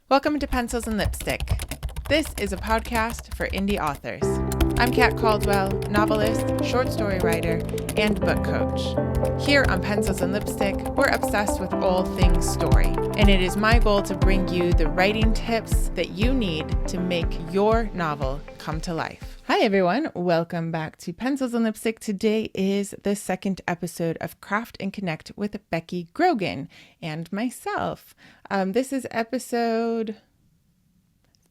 Welcome to Pencils and Lipstick. This is a podcast for indie authors. I'm Kat Caldwell, novelist, short story writer, and book coach. Here on Pencils and Lipstick, we're obsessed with all things story, and it is my goal to bring you the writing tips that you need to make your novel come to life. Hi everyone, welcome back to Pencils and Lipstick. Today is the second episode of Craft and Connect with Becky Grogan and myself. This is episode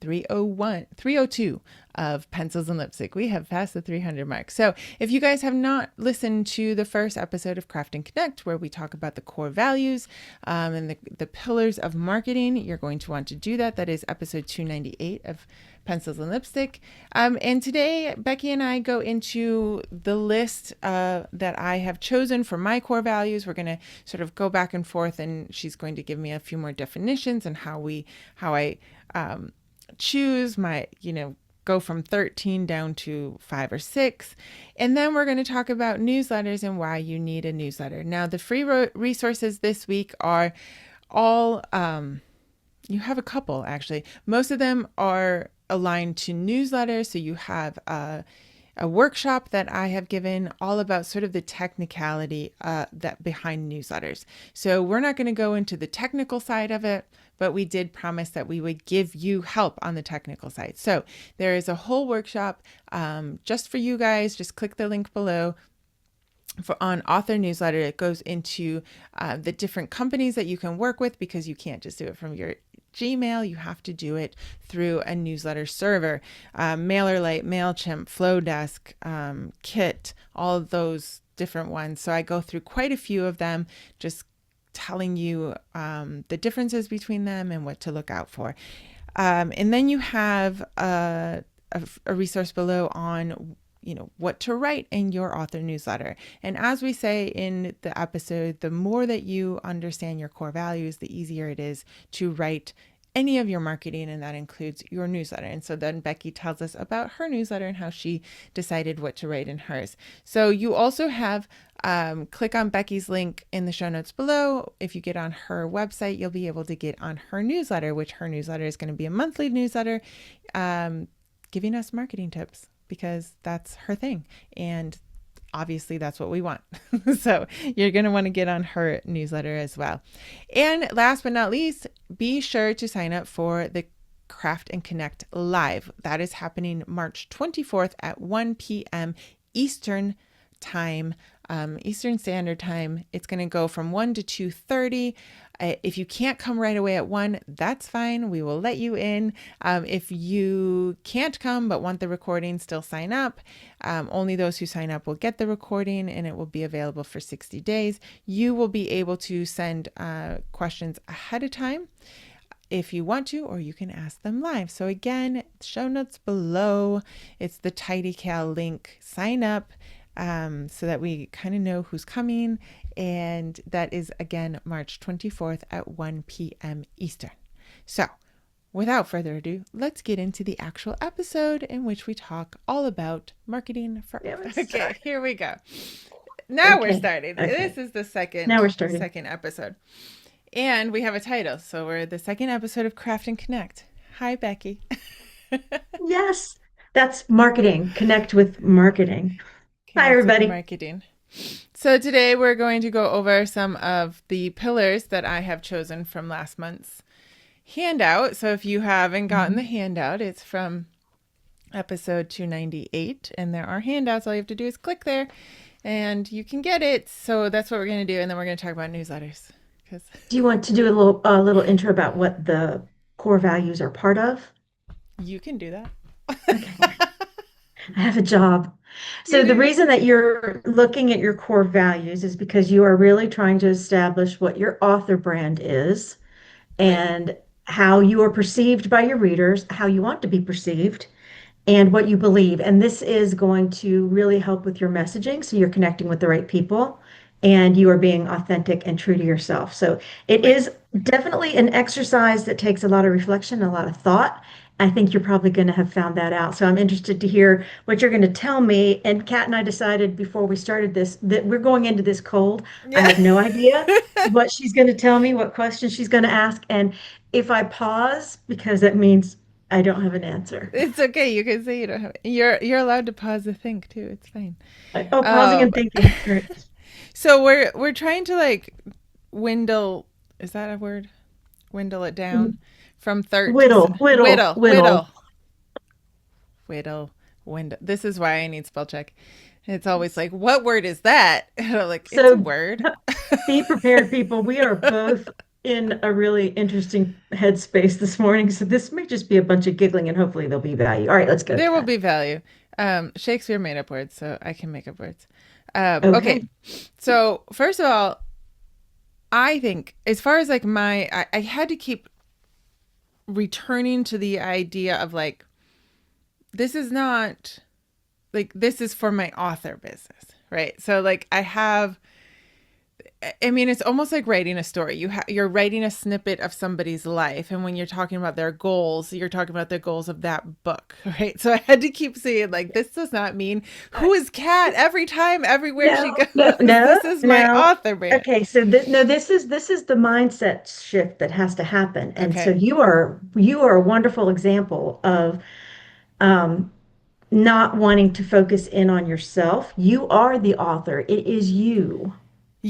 302 of Pencils and Lipstick. We have passed the 300 mark. So if you guys have not listened to the first episode of Craft and Connect, where we talk about the core values and the pillars of marketing, you're going to want to do that. That is episode 298 of Pencils and Lipstick. And today, Becky and I go into the list that I have chosen for my core values. We're going to sort of go back and forth, and she's going to give me a few more definitions and how I choose my, go from 13 down to 5 or 6. And then we're going to talk about newsletters and why you need a newsletter. Now, the free resources this week are all, you have a couple actually. Most of them are aligned to newsletters. So you have a workshop that I have given all about sort of the technicality that behind newsletters. So we're not going to go into the technical side of it, but we did promise that we would give you help on the technical side. So there is a whole workshop just for you guys. Just click the link below on author newsletter. It goes into the different companies that you can work with, because you can't just do it from your Gmail. You have to do it through a newsletter server. MailerLite, MailChimp, Flowdesk, Kit, all of those different ones. So I go through quite a few of them, just telling you the differences between them and what to look out for. And then you have a resource below on what to write in your author newsletter. And as we say in the episode, the more that you understand your core values, the easier it is to write any of your marketing, and that includes your newsletter. And so then Becky tells us about her newsletter and how she decided what to write in hers. So you also have, click on Becky's link in the show notes below. If you get on her website, you'll be able to get on her newsletter, which her newsletter is going to be a monthly newsletter, giving us marketing tips, because that's her thing. And obviously that's what we want. So you're going to want to get on her newsletter as well. And last but not least, be sure to sign up for the Craft and Connect Live. That is happening March 24th at 1 p.m. Eastern time, Eastern Standard Time. It's going to go from 1 to 2:30. If you can't come right away at 1, that's fine. We will let you in. If you can't come but want the recording, still sign up. Only those who sign up will get the recording, and it will be available for 60 days. You will be able to send questions ahead of time if you want to, or you can ask them live. So again, show notes below. It's the TidyCal link. Sign up so that we kind of know who's coming. And that is, again, March 24th at 1 p.m. Eastern. So without further ado, let's get into the actual episode in which we talk all about marketing for... Okay, here we go. Now we're starting. Okay. This is the second episode. And we have a title. So we're the second episode of Craft and Connect. Hi, Becky. Yes, that's marketing. Connect with marketing. Hi, everybody. Marketing. So today we're going to go over some of the pillars that I have chosen from last month's handout. So if you haven't gotten the handout, it's from episode 298, and there are handouts. All you have to do is click there and you can get it. So that's what we're going to do. And then we're going to talk about newsletters. Do you want to do a little intro about what the core values are part of? You can do that. Okay. I have a job. So the reason that you're looking at your core values is because you are really trying to establish what your author brand is and how you are perceived by your readers, how you want to be perceived, and what you believe. And this is going to really help with your messaging. So you're connecting with the right people and you are being authentic and true to yourself. So it is definitely an exercise that takes a lot of reflection, a lot of thought. I think you're probably going to have found that out. So I'm interested to hear what you're going to tell me. And Kat and I decided before we started this that we're going into this cold. I Yeah. have no idea what she's going to tell me, what questions she's going to ask. And if I pause, because that means I don't have an answer. It's okay. You can say you don't have it. You're allowed to pause to think too. It's fine. Oh, pausing Um and thinking. All right. so we're trying to like dwindle, is that a word? Dwindle it down from Whittle, whittle, whittle, whittle. whittle, window. This is why I need spell check. It's always like, what word is that? And I'm like, it's a So word. be prepared, people. We are both in a really interesting headspace this morning. So this may just be a bunch of giggling and hopefully there'll be value. All right, let's go, There will Kat. be value. Shakespeare made up words, so I can make up words. Okay. Okay. So first of all, I think as far as like I had to keep returning to the idea of like, this is not like, this is for my author business, right? So like I mean, it's almost like writing a story. You're writing a snippet of somebody's life, and when you're talking about their goals, you're talking about the goals of that book, right? So I had to keep saying like, this does not mean who is Kat every time, everywhere she No, no, goes. no, This is my no. author brand. Okay, so this is the mindset shift that has to happen. And so Okay. you are a wonderful example of um not wanting to focus in on yourself. You are the author. It is you.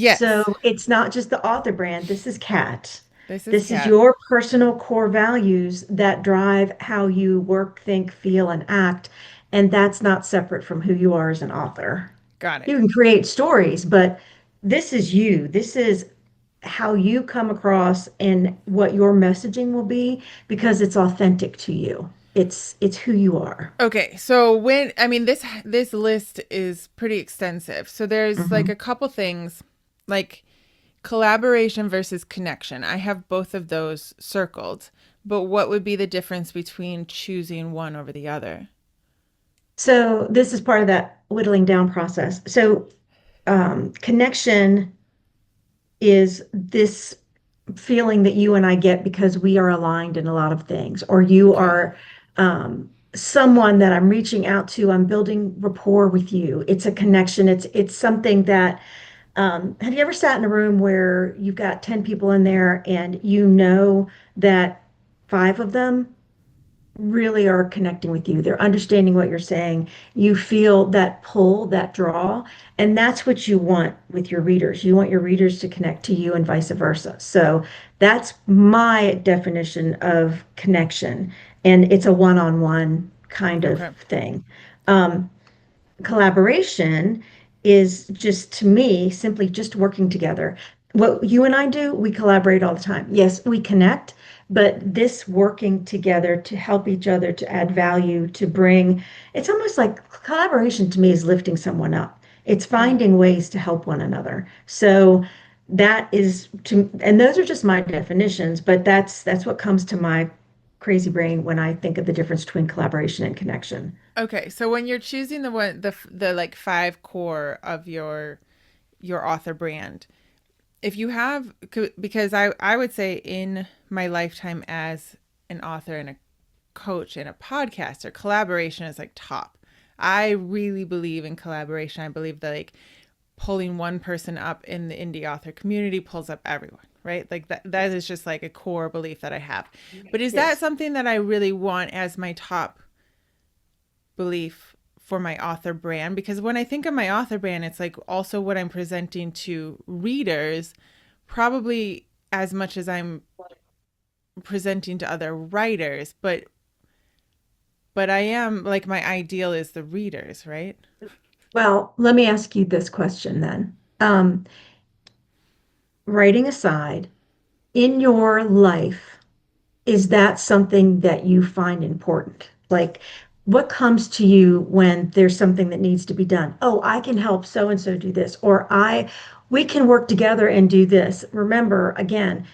So Yes, it's not just the author brand. This is Kat. this is This is Kat. your personal core values that drive how you work, think, feel, and act. And that's not separate from who you are as an author. Got it. You can create stories, but this is you. This is how you come across and what your messaging will be because it's authentic to you. It's who you are. Okay, so when I mean this list is pretty extensive. So there's like Mhm. a couple things like collaboration versus connection. I have both of those circled, but what would be the difference between choosing one over the other? So this is part of that whittling down process. So connection is this feeling that you and I get because we are aligned in a lot of things, or you Okay. are someone that I'm reaching out to. I'm building rapport with you. It's a connection. It's something that. Have you ever sat in a room where you've got 10 people in there and you know that five of them really are connecting with you. They're understanding what you're saying. You feel that pull, that draw, and that's what you want with your readers. You want your readers to connect to you and vice versa. So that's my definition of connection. And it's a one-on-one kind of Okay. thing. Um, Collaboration is just to me simply just working together. What you and I do, we collaborate all the time. Yes, we connect, but this working together to help each other, to add value, to bring, it's almost like collaboration to me is lifting someone up. It's Mm. finding ways to help one another. So that is to, and those are just my definitions, but that's what comes to my crazy brain when I think of the difference between collaboration and connection. Okay, so when you're choosing the like five core of your author brand, if you have, because I would say in my lifetime as an author and a coach and a podcaster, collaboration is like top. I really believe in collaboration. I believe that like pulling one person up in the indie author community pulls up everyone, right? Like that is just like a core belief that I have. But is that Yes. something that I really want as my top belief for my author brand? Because when I think of my author brand, it's like also what I'm presenting to readers, probably as much as I'm presenting to other writers, but I am like, my ideal is the readers, right? Well, let me ask you this question then. Writing aside, in your life, is that something that you find important? Like, what comes to you when there's something that needs to be done? Oh, I can help so and so do this, or we can work together and do this. Remember, again,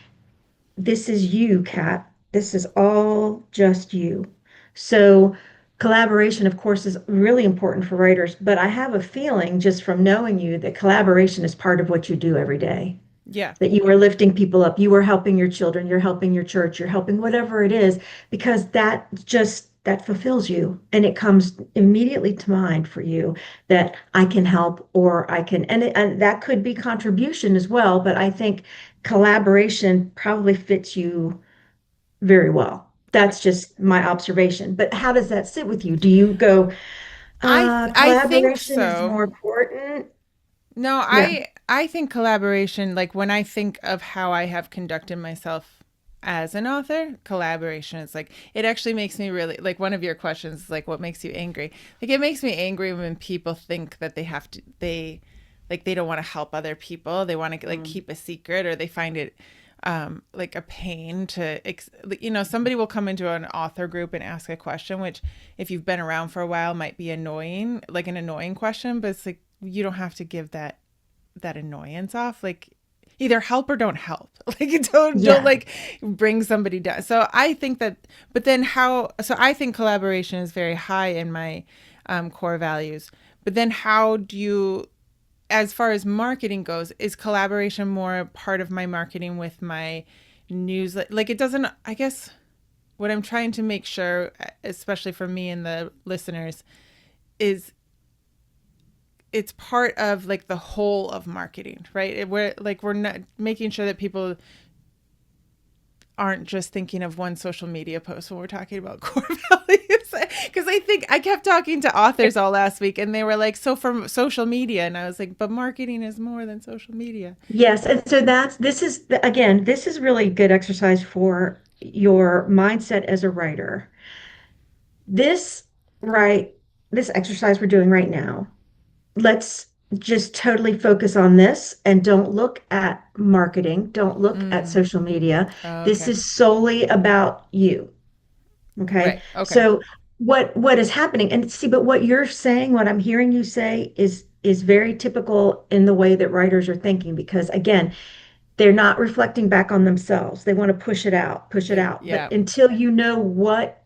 this is you, Kat. This is all just you. So, collaboration, of course, is really important for writers, but I have a feeling just from knowing you that collaboration is part of what you do every day. Yeah. that you are lifting people up, you are helping your children, you're helping your church, you're helping whatever it is, because that fulfills you. And it comes immediately to mind for you that I can help or I can, and that could be contribution as well, but I think collaboration probably fits you very well. Okay. That's just my observation. But how does that sit with you? Do you go, I think collaboration is so. more important? No, Yeah. I think collaboration, like when I think of how I have conducted myself as an author, collaboration is like it actually makes me really like one of your questions is like what makes you angry? Like it makes me angry when people think that they have to they don't want to help other people. They want to like Mm. keep a secret or they find it like a pain to somebody will come into an author group and ask a question which if you've been around for a while might be annoying, like an annoying question, but it's like you don't have to give that annoyance off. Like either help or don't help. Like don't Yeah. like bring somebody down. So I think that, but then how? So I think collaboration is very high in my core values. But then how do you? As far as marketing goes, is collaboration more a part of my marketing with my newsletter? Like it doesn't. I guess what I'm trying to make sure, especially for me and the listeners, is it's part of like the whole of marketing, right? We're not making sure that people aren't just thinking of one social media post when we're talking about core values. Because I think I kept talking to authors all last week and they were like, so from social media. And I was like, but marketing is more than social media. Yes, and so this is again, this is really good exercise for your mindset as a writer. This right, this exercise we're doing right now, let's just totally focus on this and don't look at marketing, don't look at Mm. social media. Oh, This okay. is solely about you. Okay. Right. Okay. So what is happening, and see, but what you're saying, what I'm hearing you say is very typical in the way that writers are thinking, because again, they're not reflecting back on themselves. They want to push it out, push it out. But Yeah. until you know what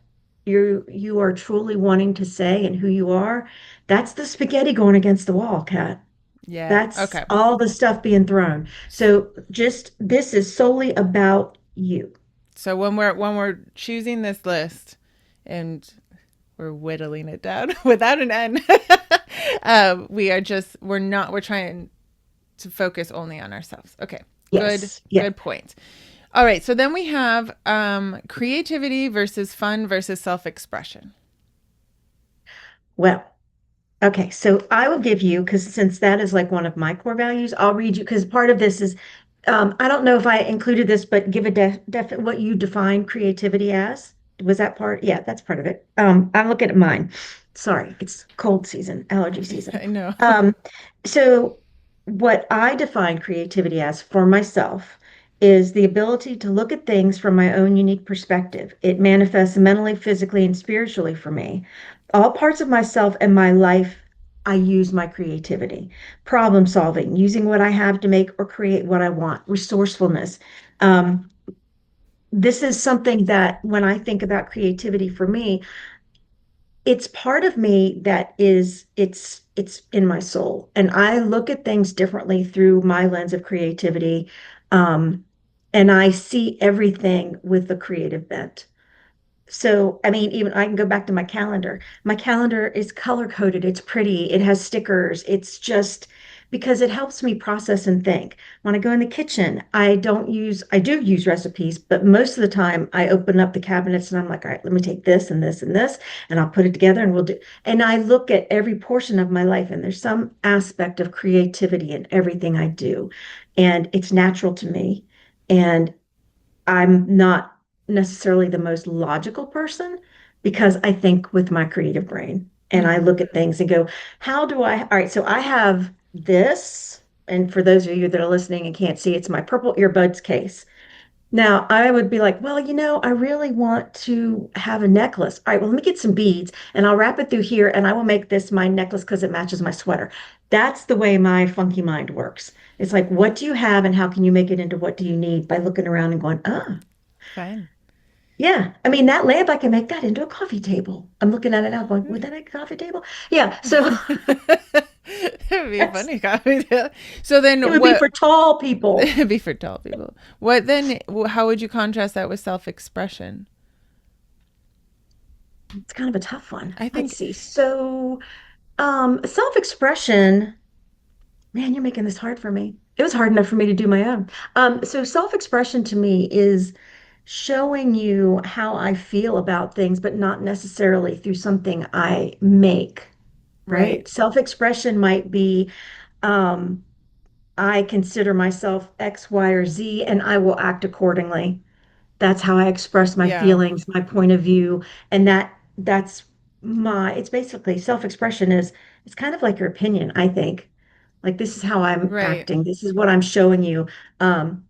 you are truly wanting to say and who you are, that's the spaghetti going against the wall, Kat. Yeah. That's Okay. all the stuff being thrown. So just this is solely about you. So when we're choosing this list and we're whittling it down without an N, we're trying to focus only on ourselves. Okay. Good. Yes. Yeah. Good point. All right. So then we have creativity versus fun versus self expression. Well, okay, so I will give you, because since that is like one of my core values, I'll read you, because part of this is, I don't know if I included this, but give a what you define creativity as. Was that part? Yeah, that's part of it. I'm looking at mine. Sorry, it's cold season, allergy season. I know. Um, so what I define creativity as for myself is the ability to look at things from my own unique perspective. It manifests mentally, physically, and spiritually for me. All parts of myself and my life, I use my creativity, problem solving, using what I have to make or create what I want, resourcefulness. Um, this is something that when I think about creativity for me, it's part of me that is it's in my soul, and I look at things differently through my lens of creativity, um, and I see everything with the creative bent. So, I mean, even I can go back to my calendar. My calendar is color coded. It's pretty. It has stickers. It's just because it helps me process and think. When I go in the kitchen, I do use recipes, but most of the time I open up the cabinets and I'm like, all right, let me take this and this and this, and I'll put it together and we'll do. And I look at every portion of my life and there's some aspect of creativity in everything I do. And it's natural to me. And I'm not necessarily the most logical person because I think with my creative brain and I Mm-hmm. look at things and go, how do I? All right, so I have this. And for those of you that are listening and can't see, it's my purple earbuds case. Now, I would be like, well, I really want to have a necklace. All right, well, let me get some beads and I'll wrap it through here and I will make this my necklace because it matches my sweater. That's the way my funky mind works. It's like, what do you have and how can you make it into what do you need by looking around and going, ah, Fun. yeah. I mean, that lamp, I can make that into a coffee table. I'm looking at it now going, would that make a coffee table? Yeah. So It'd be a Yes. funny comedy. So It then would be what? for tall people. It'd be for tall people. What then? How would you contrast that with self-expression? It's kind of a tough one. I Let's think, see. So, self-expression, man, you're making this hard for me. It was hard enough for me to do my own. So self-expression to me is showing you how I feel about things, but not necessarily through something I make, right. right? Self-expression might be, um, I consider myself X, Y, or Z, and I will act accordingly. That's how I express my Yeah. feelings, my point of view, and that's it's basically self-expression is it's kind of like your opinion, I think. Like this is how I'm Right. acting. This is what I'm showing you. Um,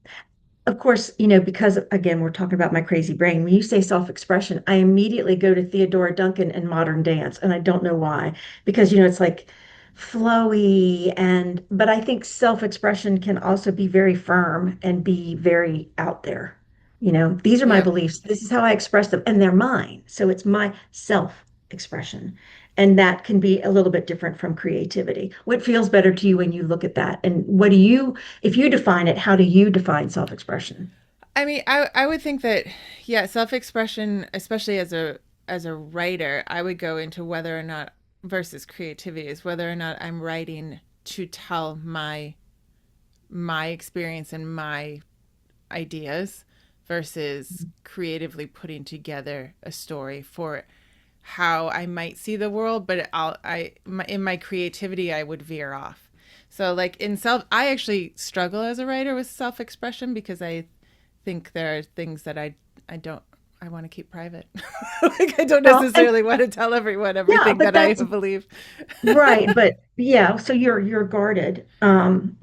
of course, because again, we're talking about my crazy brain. When you say self-expression, I immediately go to Theodora Duncan and modern dance, and I don't know why, because it's like flowy but I think self-expression can also be very firm and be very out there. These are my Yep. beliefs. This is how I express them, and they're mine. So it's my self-expression. And that can be a little bit different from creativity. What feels better to you when you look at that? And what do you if you define it, how do you define self-expression? I mean, I would think that, yeah, self-expression, especially as a writer, I would go into whether or not, versus creativity, is whether or not I'm writing to tell my experience and my ideas versus creatively putting together a story for how I might see the world, but in my creativity I would veer off. So like I actually struggle as a writer with self-expression because I think there are things that I don't I want to keep private. Like I don't Well, and necessarily want to tell everyone yeah, everything but that I that's believe. right. But yeah, so you're guarded.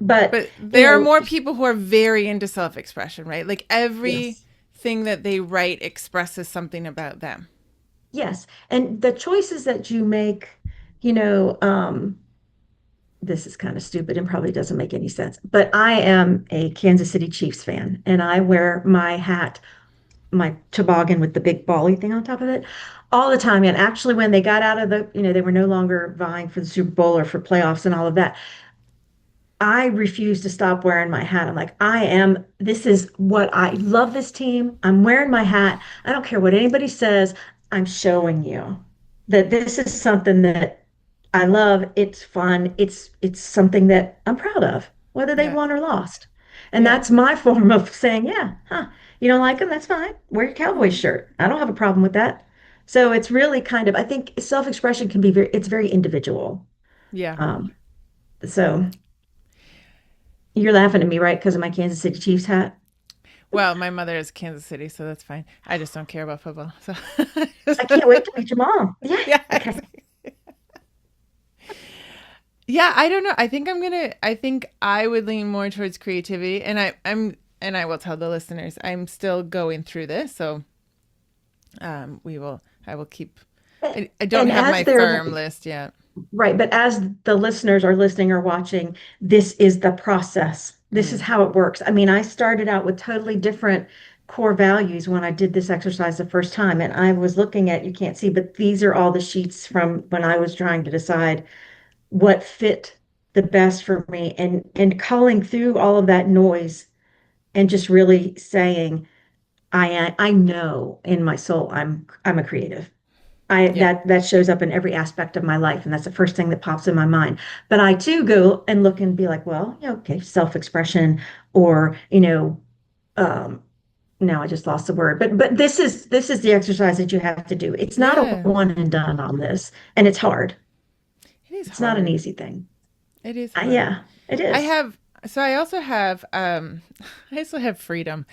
But But you there are know, more people who are very into self-expression, right? Like yes, everything that they write expresses something about them. yes, and the choices that you make, you know, um, this is kind of stupid and probably doesn't make any sense. But I am a Kansas City Chiefs fan, and I wear my hat, my toboggan with the big bally thing on top of it, all the time. And actually, when they got out of they were no longer vying for the Super Bowl or for playoffs and all of that. I refuse to stop wearing my hat. I'm like, this is what I love this team. I'm wearing my hat. I don't care what anybody says. I'm showing you that this is something that I love. It's fun. It's something that I'm proud of, whether they Yeah. won or lost. And Yeah. that's my form of saying, yeah, huh, you don't like them? That's fine. Wear your Cowboys Mm. shirt. I don't have a problem with that. So it's really kind of, I think self-expression can be it's very individual. Yeah. Um, so you're laughing at me, right? Because of my Kansas City Chiefs hat. Well, my mother is Kansas City, so that's fine. I just don't care about football. So I can't wait to meet your mom. Yeah. yeah. Okay. Yeah, I don't know. I think I would lean more towards creativity and and I will tell the listeners I'm still going through this, so I will keep I don't And have as my they're firm list yet. right, but as the listeners are listening or watching, this is the process. This is Mm, how it works. I mean, I started out with totally different core values when I did this exercise the first time. And I was looking at, you can't see, but these are all the sheets from when I was trying to decide what fit the best for me and culling through all of that noise and just really saying, I know in my soul I'm a creative. I yeah. that shows up in every aspect of my life, and that's the first thing that pops in my mind. But I too go and look and be like, well, yeah, okay, self-expression, or um, now I just lost the word. But this is the exercise that you have to do. It's not a Yeah. one and done on this, and it's hard. It is It's not an hard. easy thing. It is hard. Yeah, it I is. have so I also have I also have freedom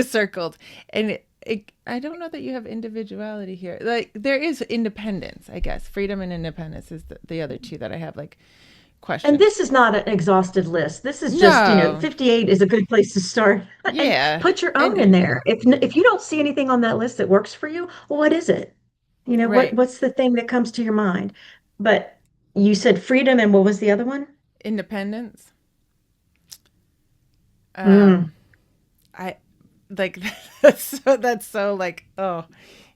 circled and I don't know that you have individuality here. Like there is independence, I guess. Freedom and independence is the other two that I have like And questions. this is not an exhausted list. This is just, No. 58 is a good place to start and Yeah. put your own And in there. If you don't see anything on that list that works for you, well, what is it? right. What's the thing that comes to your mind? But you said freedom and what was the other one? Independence. Mm, I like that's so like, oh,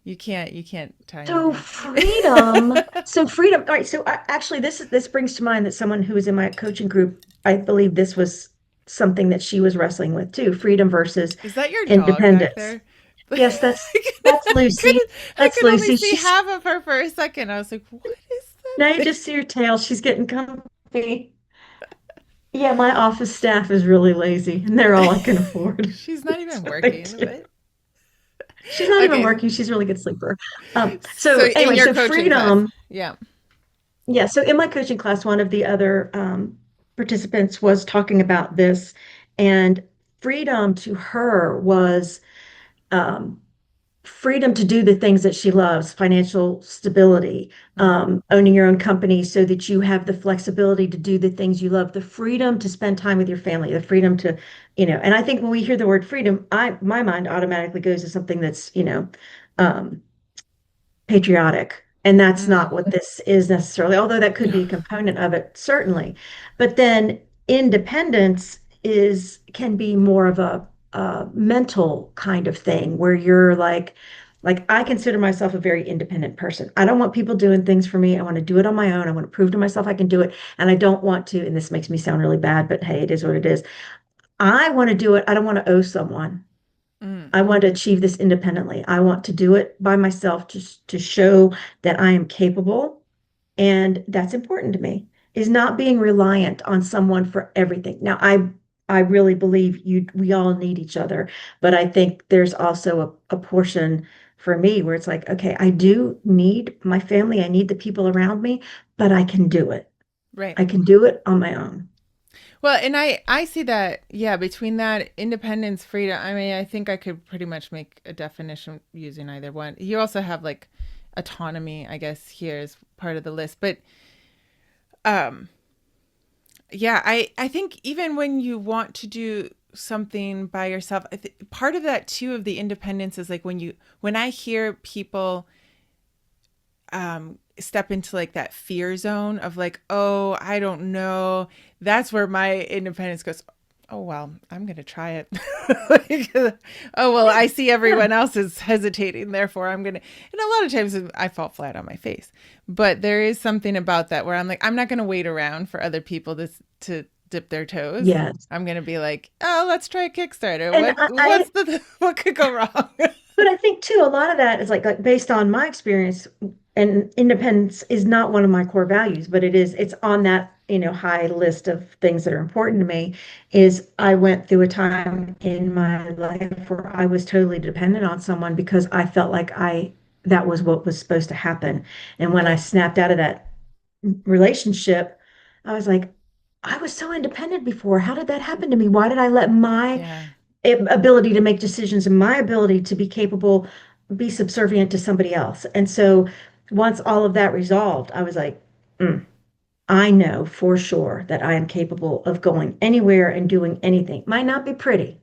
you can't tie me So down. freedom, so freedom. All right. So actually, this brings to mind that someone who was in my coaching group, I believe this was something that she was wrestling with too, freedom versus Is that your dog back independence. there? Yes, that's Lucy. I That's could only Lucy. see half of her for a second. I was like, what is Now that you thing? just see her tail. She's getting comfy. Yeah, my office staff is really lazy, and they're all I can afford. She's not even So they working, do. but She's not even okay. working. She's a really good sleeper. So So in anyway, your so coaching class, freedom. yeah. Yeah, so in my coaching class, one of the other participants was talking about this, and freedom to her was um, freedom to do the things that she loves, financial stability, Mm, owning your own company so that you have the flexibility to do the things you love, the freedom to spend time with your family, the freedom to, and I think when we hear the word freedom, my mind automatically goes to something that's, um, patriotic. And that's not mm. what this is necessarily, although that could be a component of it, certainly. But then independence can be more of a mental kind of thing where you're like I consider myself a very independent person. I don't want people doing things for me. I want to do it on my own. I want to prove to myself I can do it. And I don't want to, and this makes me sound really bad, but hey, it is what it is. I want to do it. I don't want to owe someone. Mm. I want to achieve this independently. I want to do it by myself just to show that I am capable. And that's important to me, is not being reliant on someone for everything. Now, I really believe we all need each other, but I think there's also a portion for me where it's like, okay, I do need my family, I need the people around me, but I can do it. Right. I can do it on my own. Well, and I see that, yeah, between that independence, freedom. I mean, I think I could pretty much make a definition using either one. You also have like autonomy, I guess, here is part of the list. But um yeah, I think even when you want to do something by yourself, part of that too of the independence is like when I hear people step into like that fear zone of like, oh, I don't know, that's where my independence goes. Oh well, I'm gonna try it. Like, oh well, Yeah, I see yeah, everyone else is hesitating, therefore I'm gonna. And a lot of times I fall flat on my face. But there is something about that where I'm like, I'm not gonna wait around for other people to dip their toes. yes. I'm gonna be like, oh, let's try Kickstarter. And What's the what could go wrong? but I think too, a lot of that is like based on my experience, and independence is not one of my core values, but it's on that, high list of things that are important to me. Is I went through a time in my life where I was totally dependent on someone because I felt like that was what was supposed to happen. And when I Right. snapped out of that relationship, I was like, I was so independent before. How did that happen to me? Why did I let my Yeah. ability to make decisions and my ability to be capable be subservient to somebody else? And so once all of that resolved, I was like, mm, I know for sure that I am capable of going anywhere and doing anything. Might not be pretty.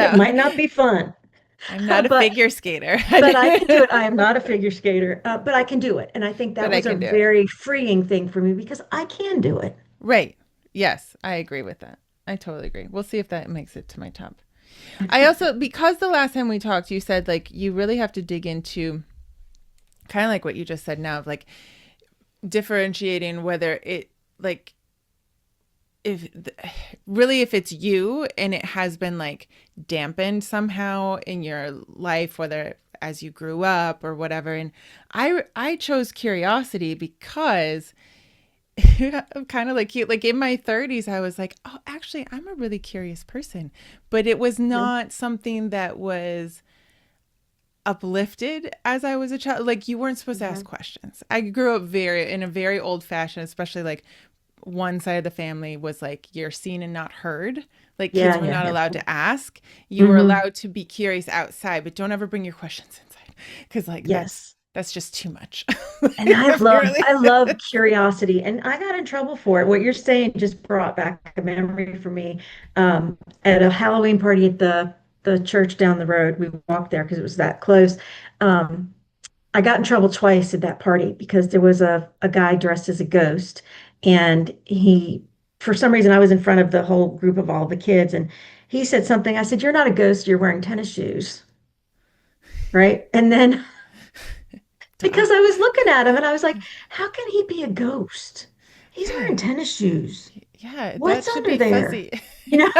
It No, might not be fun, I'm not a but figure skater. I can do it. I am not a figure skater, but I can do it. And I think that But I was a can do it. very freeing thing for me because I can do it. Right. Yes, I agree with that. I totally agree. We'll see if that makes it to my top. I also, because the last time we talked, you said like you really have to dig into kind of like what you just said now of like differentiating whether it like if really if it's you and it has been like dampened somehow in your life, whether as you grew up or whatever. And I chose curiosity because I'm kind of like you. Like in my 30s, I was like, oh, actually, I'm a really curious person. But it was Mhm. not something that was uplifted as I was a child. Like you weren't supposed to ask Mhm. questions. I grew up very in a very old fashioned, especially like one side of the family was like you're seen and not heard. Like kids Yeah, were yeah, not yeah. allowed to ask. You were Hmm. allowed to be curious outside, but don't ever bring your questions inside because like Yes. that's just too much. And Like, if you really I love curiosity, and I got in trouble for it. What you're saying just brought back a memory for me. At a Halloween party at the church down the road, we walked there because it was that close. Um, I got in trouble twice at that party because there was a guy dressed as a ghost, and for some reason, I was in front of the whole group of all the kids, and he said something. I said, "You're not a ghost, you're wearing tennis shoes." Right. And then Duh. because I was looking at him and I was like, how can he be a ghost? He's Yeah. wearing tennis shoes. Yeah, that What's should under be there? fuzzy. You know?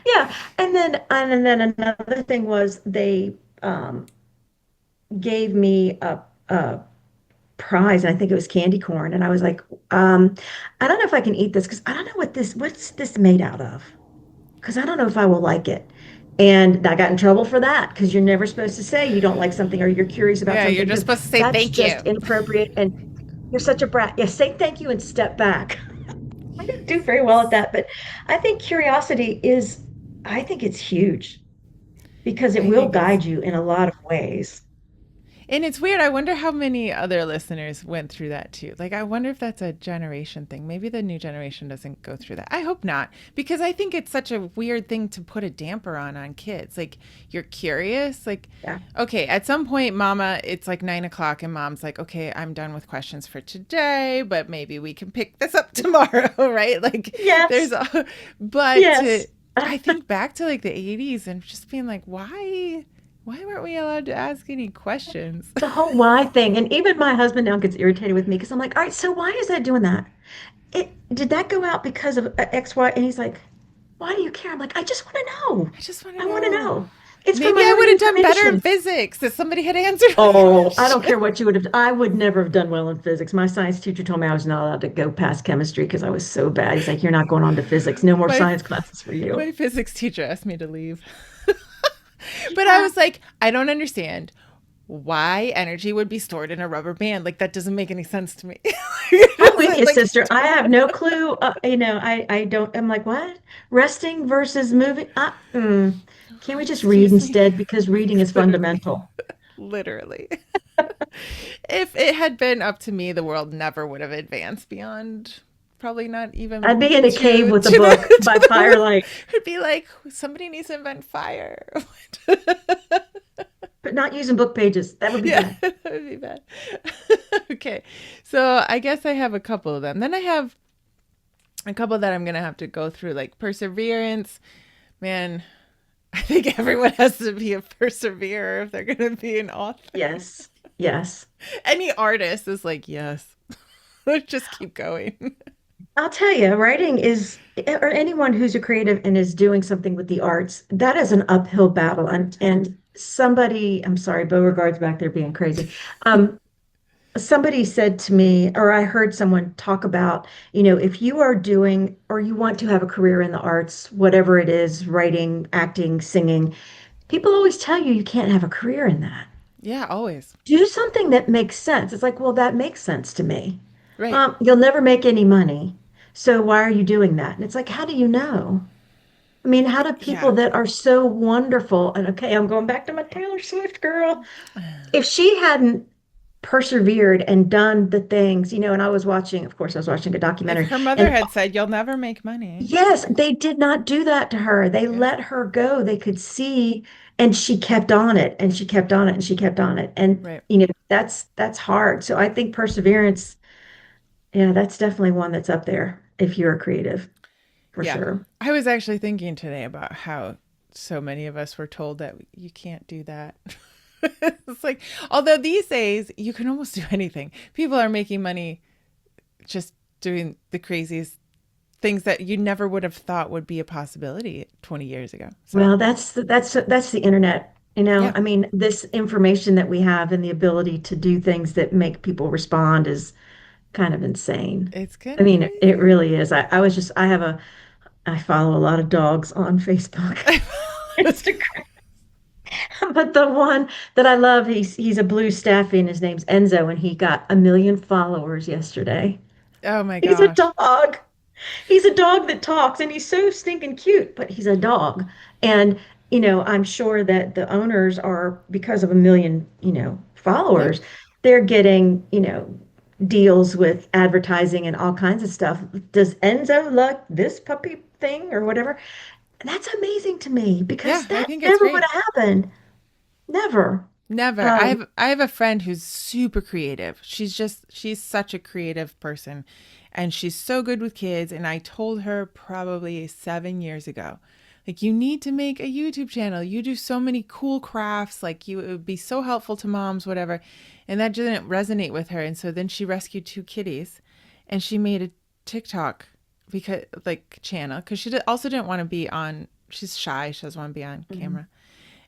Yeah. And then another thing was they gave me a prize, and I think it was candy corn. And I was like, I don't know if I can eat this because I don't know what's this made out of? Because I don't know if I will like it. And I got in trouble for that because you're never supposed to say you don't like something or you're curious about Yeah, you're something just because supposed to say that's thank you. just inappropriate and you're such a brat. Yeah, say thank you and step back. I didn't do very well at that, but I think curiosity is, I think it's huge because it I will think it's guide you in a lot of ways. And it's weird. I wonder how many other listeners went through that too. Like, I wonder if that's a generation thing. Maybe the new generation doesn't go through that. I hope not, because I think it's such a weird thing to put a damper on kids. Like, you're curious. Like, Yeah. okay, at some point, Mama, it's like 9 o'clock, and Mom's like, okay, I'm done with questions for today, but maybe we can pick this up tomorrow, right? Like, Yes. there's a, but Yes. I think back to like the 80s and just being like, why weren't we allowed to ask any questions? The whole why thing. And even my husband now gets irritated with me because I'm like, all right, so why is that doing that? Did that go out because of X, Y? And he's like, why do you care? I'm like, I just want to know. I just want to I want to know. know. It's for Maybe my I own would have done better in information. physics if somebody had answered my Oh, I don't question. care what you would have. I would never have done well in physics. My science teacher told me I was not allowed to go past chemistry because I was so bad. He's like, you're not going on to physics. No more My science classes for you. my physics teacher asked me to leave. But I Yeah. was like, I don't understand why energy would be stored in a rubber band. Like, that doesn't make any sense to me. I'm with you, Like, sister. I have no clue. I don't. I'm like, what? Resting versus moving? Can't we just read excuse me. instead? Because reading is Literally. fundamental. Literally. If it had been up to me, the world never would have advanced beyond probably not I'd even be in a cave to with a to book the, by to the world. firelight, It'd be like somebody needs to invent fire. but not using book pages. That would be Yeah, bad. that would be bad. Okay, so I guess I have a couple of them. Then I have a couple that I'm gonna have to go through, like perseverance. Man, I think everyone has to be a perseverer if they're gonna be an author. Yes. Yes. Any artist is like, yes, just keep going. I'll tell you, writing is, or anyone who's a creative and is doing something with the arts, that is an uphill battle. And somebody, I'm sorry, Beauregard's back there being crazy. Um, Somebody said to me, or I heard someone talk about, if you are doing or you want to have a career in the arts, whatever it is, writing, acting, singing, people always tell you you can't have a career in that. Yeah, always. Do something that makes sense. It's like, well, that makes sense to me. Right. You'll never make any money. So why are you doing that? And it's like, how do you know? I mean, how do people Yeah. that are so wonderful, and okay, I'm going back to my Taylor Swift girl. If she hadn't persevered and done the things, and I was watching, of course, I was watching a Like documentary, her mother and had said, you'll never make money. yes, they did not do that to her. They Yeah. let her go. They could see, and she kept on it, and she kept on it, and she kept on it. And Right. that's hard. So I think perseverance, yeah, that's definitely one that's up there if you're a creative, for Yeah. sure. I was actually thinking today about how so many of us were told that you can't do that. It's like, although these days you can almost do anything. People are making money just doing the craziest things that you never would have thought would be a possibility 20 years ago. So, Well, that's the internet. yeah, I mean, this information that we have and the ability to do things that make people respond is kind of insane. it's kind I of mean, it crazy. really is. I follow a lot of dogs on Facebook, Instagram, but the one that I love, he's a blue staffy and his name's Enzo, and he got 1 million followers yesterday. Oh my He's a gosh. dog. He's a dog that talks and he's so stinking cute, but he's a dog. And, I'm sure that the owners are, because of 1 million, Yep. followers, they're getting, deals with advertising and all kinds of stuff. Does Enzo like this puppy thing or whatever? That's amazing to me Yeah, because I that think it's never would great. have happened. Never. Never. Um, I have a friend who's super creative. She's such a creative person and she's so good with kids, and I told her probably 7 years ago, like, you need to make a YouTube channel. You do so many cool crafts, like, you, it would be so helpful to moms, whatever. And that didn't resonate with her, and so then she rescued two kitties and she made a TikTok because like channel because also didn't want to be on, she's shy, she doesn't want to be on mhm, camera,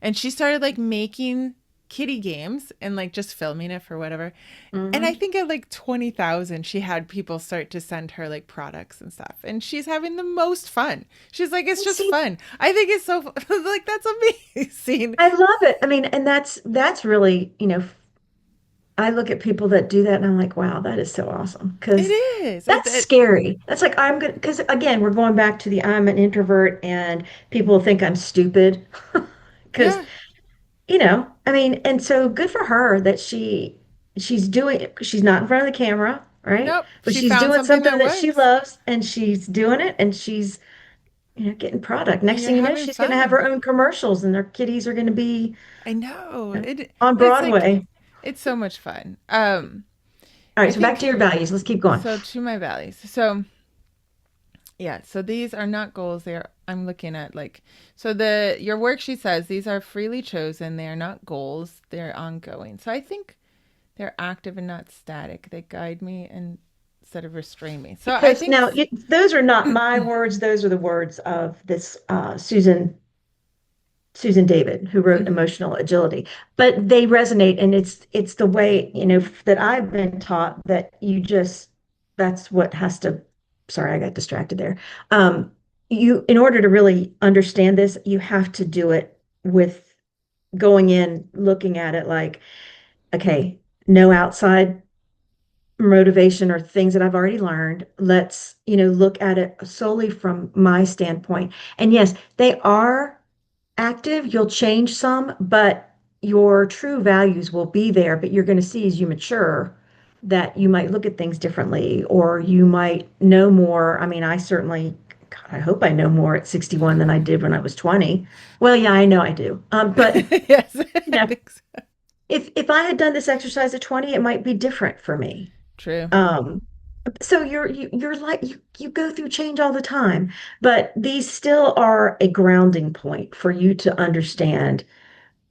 and she started like making kitty games and like just filming it for whatever. And I mhm. think at like 20,000, she had people start to send her like products and stuff. And she's having the most fun. She's like, it's just See, fun. I think it's so, like, that's amazing. I love it. I mean, and that's really, I look at people that do that and I'm like, wow, that is so awesome. It Because is. that's scary. That's like I'm good. Because again, we're going back to the I'm an introvert and people think I'm stupid. Because, Yeah. I mean, and so good for her that she's not in front of the camera, right? Nope. But She she's found doing something something that that she works loves and she's doing it and she's, getting product. and Next you're thing you know, having she's going to have her fun. own commercials and their kitties are going to be, I know. on It's like, Broadway. it's so much fun. All right, I so back to think your values. Let's keep going. so to my values. So yeah, so these are not goals. They're, I'm looking at like, so the your worksheet says these are freely chosen. They are not goals. They're ongoing. So I think they're active and not static. They guide me and instead of restrain me. So I Because think now those are not my words; those are the words of this Susan David, who wrote mhm. Emotional Agility. But they resonate, and it's the way that I've been taught that you just that's what has to. Sorry, I got distracted there. In order to really understand this, you have to do it with going in, looking at it like, okay, no outside motivation or things that I've already learned. Let's, look at it solely from my standpoint. And yes, they are active. You'll change some, but your true values will be there. But you're going to see as you mature that you might look at things differently or you might know more. I mean, I certainly, God, I hope I know more at 61 than I did when I was 20. Well, yeah, I know I do. But Yes, you I know, think so. if I had done this exercise at 20, it might be different for me. True. Um, so you're like you go through change all the time, but these still are a grounding point for you to understand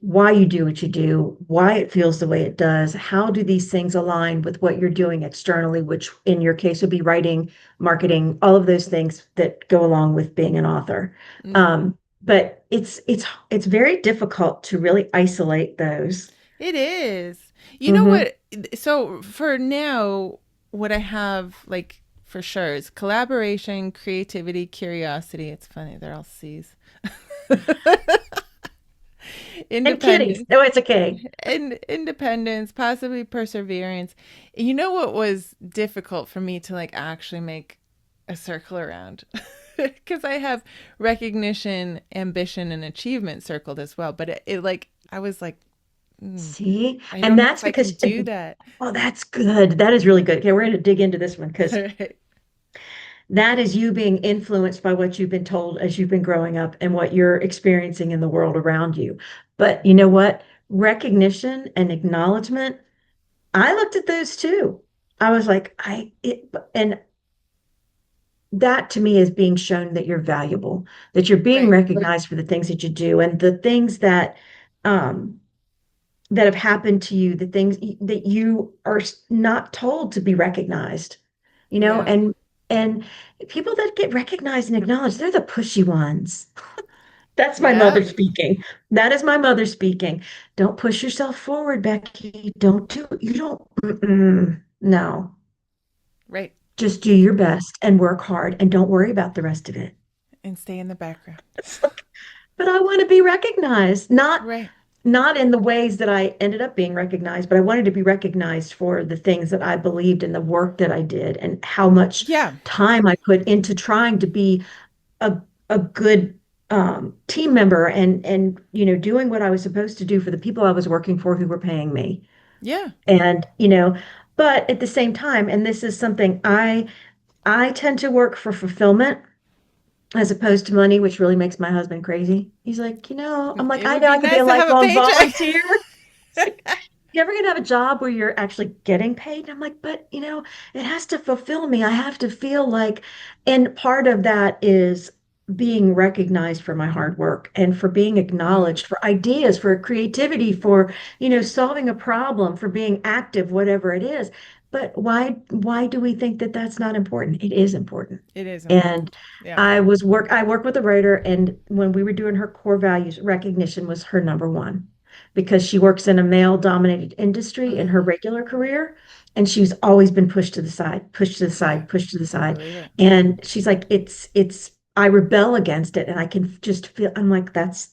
why you do what you do, why it feels the way it does, how do these things align with what you're doing externally, which in your case would be writing, marketing, all of those things that go along with being an author. Hmm. But it's very difficult to really isolate those. It is. You know Hmm. what? So for now, what I have like for sure is collaboration, creativity, curiosity. It's funny, they're all C's. And kitties. Independence No, it's okay. and independence, possibly perseverance. You know what was difficult for me to like actually make a circle around? Because I have recognition, ambition, and achievement circled as well. But it like, I was like, See, I and don't know that's if I can because, do that. oh, that's good. That is really good. Okay, we're going to dig into this one All because right. that is you being influenced by what you've been told as you've been growing up and what you're experiencing in the world around you. But you know what? Recognition and acknowledgement, I looked at those too. I was like, and that to me is being shown that you're valuable, that you're being Right. recognized for the things that you do and the things um, that have happened to you, the things that you are not told to be recognized, Yeah. and people that get recognized and acknowledged, they're the pushy ones. That's my Yeah. mother speaking. That is my mother speaking. Don't push yourself forward, Becky. Don't do you don't no. Right. Just do your best and work hard and don't worry about the rest of it. And stay in the background. It's like, but I want to be recognized, Right. not in the ways that I ended up being recognized, but I wanted to be recognized for the things that I believed in the work that I did and how much Yeah. time I put into trying to be a a good team member and doing what I was supposed to do for the people I was working for who were paying me. Yeah. And but at the same time, and this is something I tend to work for fulfillment as opposed to money, which really makes my husband crazy. He's like, I'm like, It I would know be I could be nice a to have a lifelong paycheck. volunteer. It's like, you ever gonna have a job where you're actually getting paid? And I'm like, but it has to fulfill me. I have to feel like, and part of that is being recognized for my hard work and for being Mm, acknowledged for ideas, for creativity, for, solving a problem, for being active, whatever it is. But why do we think that that's not important? It is important. it is And important. Yeah. I work with a writer, and when we were doing her core values, recognition was her number one because she works in a male dominated industry in her Mm, regular career. And she's always been pushed to the side, pushed to the yeah, side, pushed to the I side. believe it. And she's like, I rebel against it. And I can just feel, I'm like, that's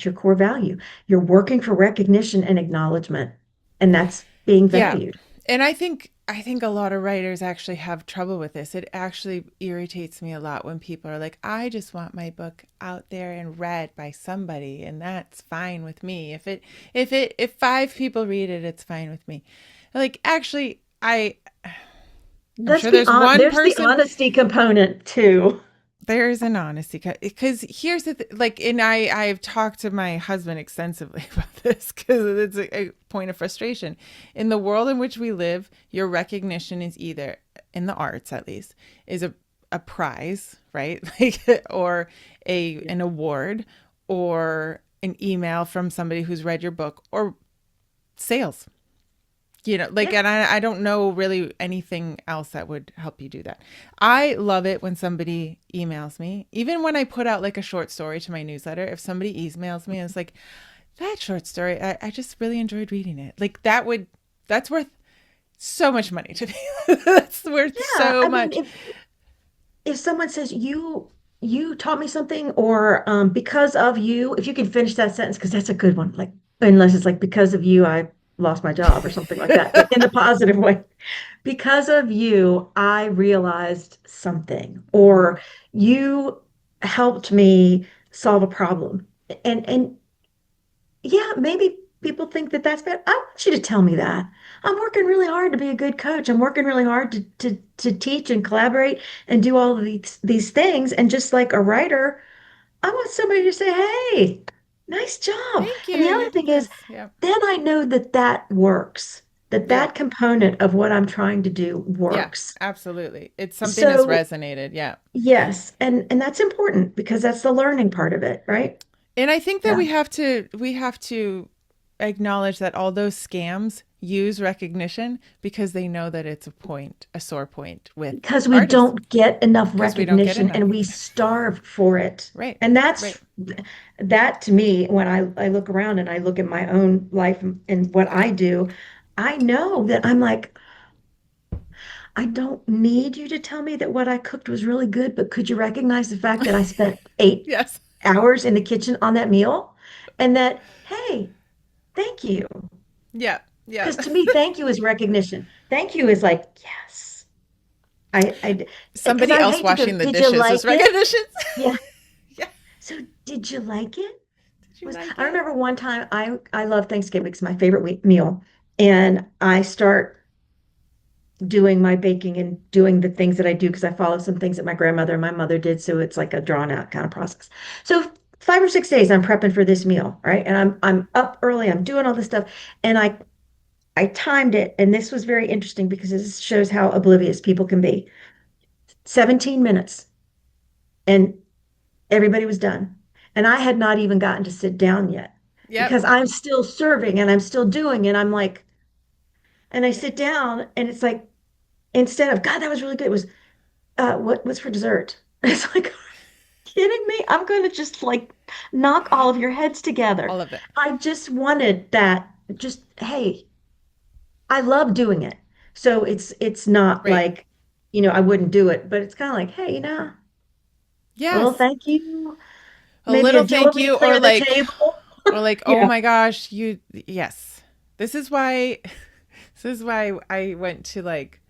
your core value. You're working for recognition and acknowledgement. And that's being Yeah. valued. And I think a lot of writers actually have trouble with this. It actually irritates me a lot when people are like, "I just want my book out there and read by somebody, and that's fine with me. If five people read it, it's fine with me." Like actually, I'm Let's sure be there's on, one there's the person. honesty component too. There's an honesty because here's like, and I've talked to my husband extensively about this because it's a point of frustration in the world in which we live. Your recognition is either, in the arts at least, is a prize, right? Like, or an award, or an email from somebody who's read your book, or sales. Like, Yeah. and I don't know really anything else that would help you do that. I love it when somebody emails me, even when I put out like a short story to my newsletter. If somebody emails me and it's like, that short story, I just really enjoyed reading it. Like, that's worth so much money to me. That's worth Yeah. so I mean, much. if someone says you taught me something, or because of you, if you can finish that sentence, because that's a good one, like, unless it's like, because of you I lost my job or something like that, but in the positive way. Because of you I realized something, Hmm. or you helped me solve a problem. And yeah, maybe people think that that's bad. I want you to tell me that. I'm working really hard to be a good coach. I'm working really hard to teach and collaborate and do all of these things. And just like a writer, I want somebody to say, "Hey, nice job." Thank And you. the You other did thing is, this. Yep. then I know that that works, that Yep. that component of what I'm trying to do Yeah. works. Absolutely. It's something that's So resonated. Yeah. yes, and that's important because that's the learning part of it, right? And I think that Yeah. we have to acknowledge that all those scams use recognition because they know that it's a sore point with Because we artists, don't get enough because we don't get recognition enough. and we starve for it. Right. And Right. that to me, when I look around and I look at my own life and what I do, I know that I'm like, I don't need you to tell me that what I cooked was really good, but could you recognize the fact that I spent eight Yes. hours in the kitchen on that meal? And that, hey, thank you. Yeah. Yeah. Because to me, thank you is recognition. Thank you is like, yes. Because Somebody I else hate to go, washing the did you dishes like is it? recognition. Yeah. Yeah. So did you like it? Did you like I it? remember one time I love Thanksgiving. It's my favorite meal. And I start doing my baking and doing the things that I do because I follow some things that my grandmother and my mother did. So it's like a drawn out kind of process. So 5 or 6 days I'm prepping for this meal, right? And I'm up early, I'm doing all this stuff. And I timed it, and this was very interesting because this shows how oblivious people can be. 17 minutes, and everybody was done. And I had not even gotten to sit down yet Yep. because I'm still serving and I'm still doing, and I'm like, and I sit down, and it's like, instead of, God, that was really good, it was, what's for dessert? It's like, are you kidding me? I'm going to just like knock all of your heads together. All of it. I just wanted that, just, hey, I love doing it. So it's not Right. like, I wouldn't do it, but it's kind of like, hey, well, Yes. thank you. A Maybe a little do thank me you, or clear the like, table. oh Yeah. my gosh, yes. This is why, this is why I went to, like,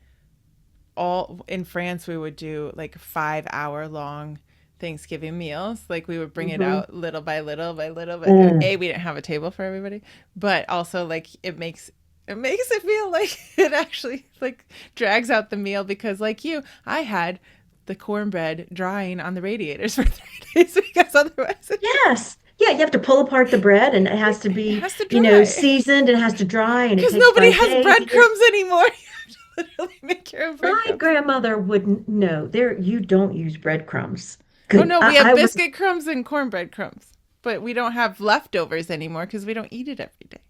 all in France. We would do like 5 hour long Thanksgiving meals. Like, we would bring it Hmm. out little by little by little. But Mm. A, we didn't have a table for everybody, but also, like, it makes it feel like it actually, like, drags out the meal because, like, I had the cornbread drying on the radiators for 3 days because otherwise it just, Yes. Yeah, you have to pull apart the bread and it has to It be, has to dry seasoned and it has to dry and it because takes nobody 5 days. has breadcrumbs anymore. You have to literally make your own My breadcrumbs. grandmother wouldn't know. There, you don't use breadcrumbs. Oh Good. no, we I have was, biscuit crumbs and cornbread crumbs, but we don't have leftovers anymore because we don't eat it every day.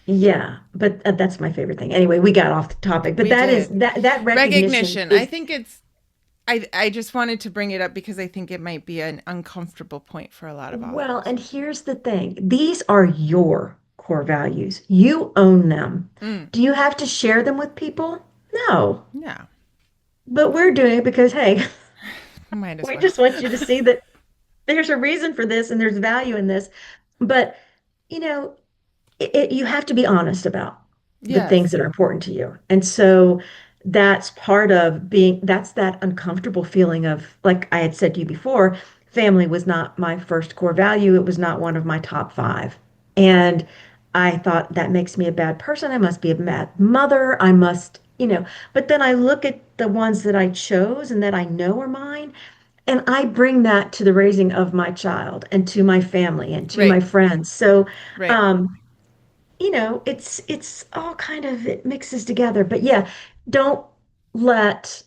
yeah, but that's my favorite thing. Anyway, we got off the topic, but We that is did that recognition recognition. I is think it's. I just wanted to bring it up because I think it might be an uncomfortable point for a lot of well, authors. and here's the thing. These are your core values. You own them. Mm, Do you have to share them with people? No. yeah, But we're doing it because, hey, might as we well. just want you to see that there's a reason for this and there's value in this. But, you know, you have to be honest about the things Yes. that are important to you. And so that's part of being, that's that uncomfortable feeling of, like I had said to you before, family was not my first core value. It was not one of my top five. And I thought that makes me a bad person. I must be a bad mother. I must, but then I look at the ones that I chose and that I know are mine. And I bring that to the raising of my child and to my family and to my Right. friends. So, Right. um, it's all kind of it mixes together. But yeah, don't let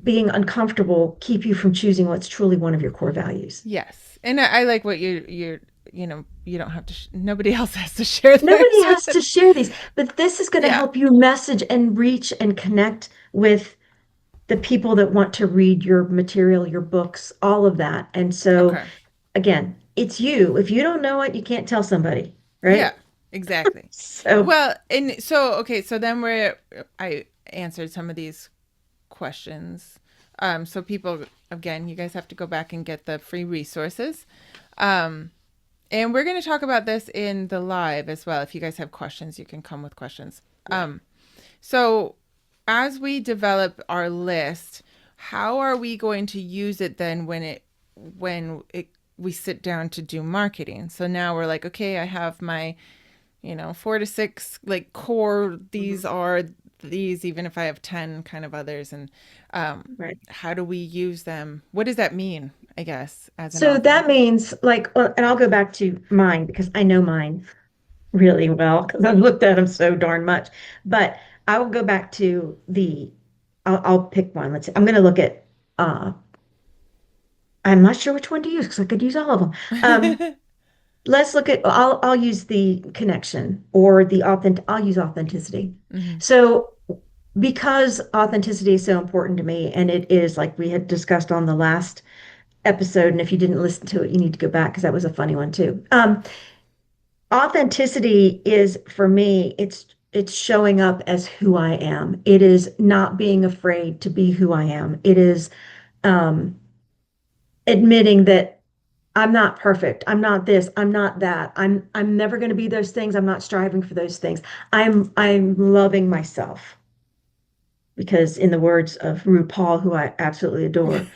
being uncomfortable keep you from choosing what's truly one of your core values. Yes. And I like what you don't have to. Nobody else has to share Nobody theirs. has to share these, but this is going to Yeah. help you message and reach and connect with the people that want to read your material, your books, all of that. And so, Okay. again, it's you. If you don't know it, you can't tell somebody, Yeah. right? Exactly. So, Well, and so okay, so then I answered some of these questions. So people, again, you guys have to go back and get the free resources. Um, and we're going to talk about this in the live as well. If you guys have questions, you can come with questions. yeah. So as we develop our list, how are we going to use it then when we sit down to do marketing? So now we're like, okay, I have my 4 to 6 like core, Mhm. these are these, even if I have 10 kind of others. And Right. how do we use them? What does that mean, I guess, as an So author? that means like, and I'll go back to mine because I know mine really well because I've looked at them so darn much. But I will go back to I'll pick one. Let's see. I'm going to look at, uh, I'm not sure which one to use because I could use all of them. Let's look at, I'll use the connection or I'll use authenticity. Hmm. So because authenticity is so important to me, and it is like we had discussed on the last episode, and if you didn't listen to it, you need to go back because that was a funny one too. Authenticity is for me, it's showing up as who I am. It is not being afraid to be who I am. It is um, admitting that I'm not perfect. I'm not this. I'm not that. I'm never going to be those things. I'm not striving for those things. I'm loving myself because in the words of RuPaul, who I absolutely adore,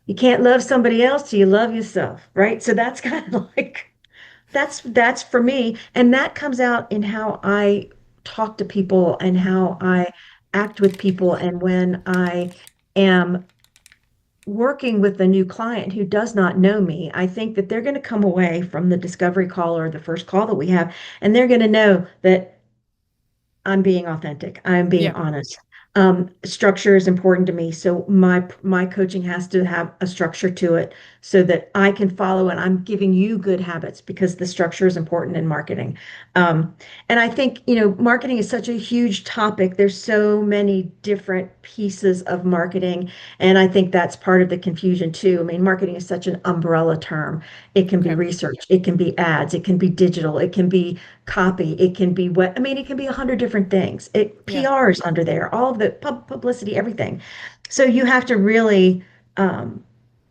you can't love somebody else till you love yourself, right? So that's kind of like that's for me, and that comes out in how I talk to people and how I act with people, and when I am working with a new client who does not know me, I think that they're going to come away from the discovery call or the first call that we have, and they're going to know that I'm being authentic. I'm being Yeah. honest. Structure is important to me, so my coaching has to have a structure to it so that I can follow and I'm giving you good habits because the structure is important in marketing. Um, and I think, marketing is such a huge topic. There's so many different pieces of marketing, and I think that's part of the confusion too. I mean, marketing is such an umbrella term. It can be Okay. research, it can be ads, it can be digital, it can be copy, it can be what I mean, it can be 100 different things. It Yeah. PR is under there, all of the publicity, everything. So you have to really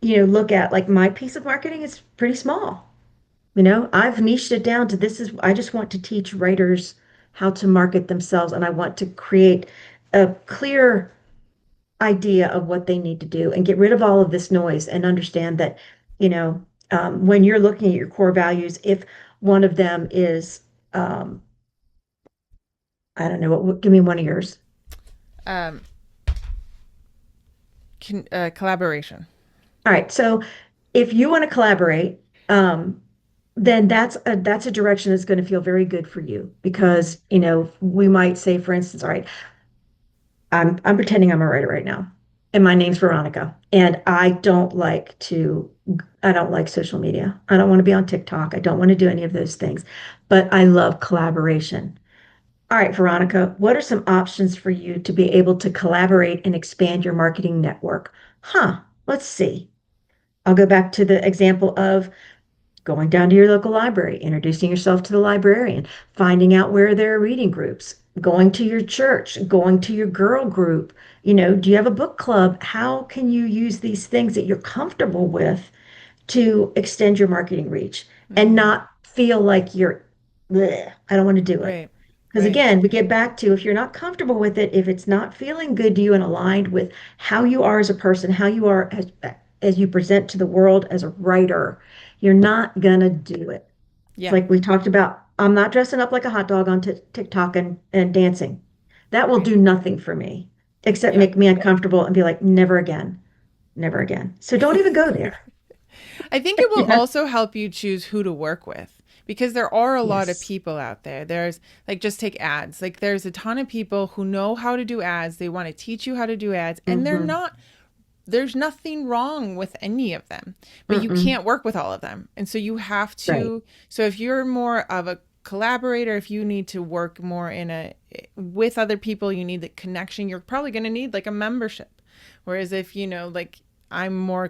look at like my piece of marketing is pretty small. I've niched it down to this is I just want to teach writers how to market themselves and I want to create a clear idea of what they need to do and get rid of all of this noise and understand that, when you're looking at your core values, if one of them is um, I don't know. Give me one of yours. Um, collaboration. All right. So if you want to collaborate, then that's a direction that's going to feel very good for you Mm-hmm. because, we might say, for instance, all right, I'm pretending I'm a writer right now, and my name's Veronica, and I don't like social media. I don't want to be on TikTok. I don't want to do any of those things, but I love collaboration. All right, Veronica, what are some options for you to be able to collaborate and expand your marketing network? Let's see. I'll go back to the example of going down to your local library, introducing yourself to the librarian, finding out where there are reading groups, going to your church, going to your girl group. Do you have a book club? How can you use these things that you're comfortable with to extend your marketing reach and Mm-hmm. not feel like I don't want to do it? Right. Because Right. again, we get back to if you're not comfortable with it, if it's not feeling good to you and aligned with how you are as a person, how you are as you present to the world as a writer, you're not gonna do it. Yeah. Like we talked about, I'm not dressing up like a hot dog on TikTok and dancing. That will Right. do nothing for me except Yep. make me uncomfortable and be like, never again, never again. So don't even go there. I think it will You know? also help you choose who to work with because there are a lot of Yes. people out there. There's like just take ads. Like there's a ton of people who know how to do ads. They want to teach you how to do ads and Mm-hmm. there's nothing wrong with any of them, but you Mm-mm. can't work with all of them. And so you have Right. to so if you're more of a collaborator, if you need to work more in a with other people, you need the connection, you're probably going to need like a membership. Whereas if like I'm more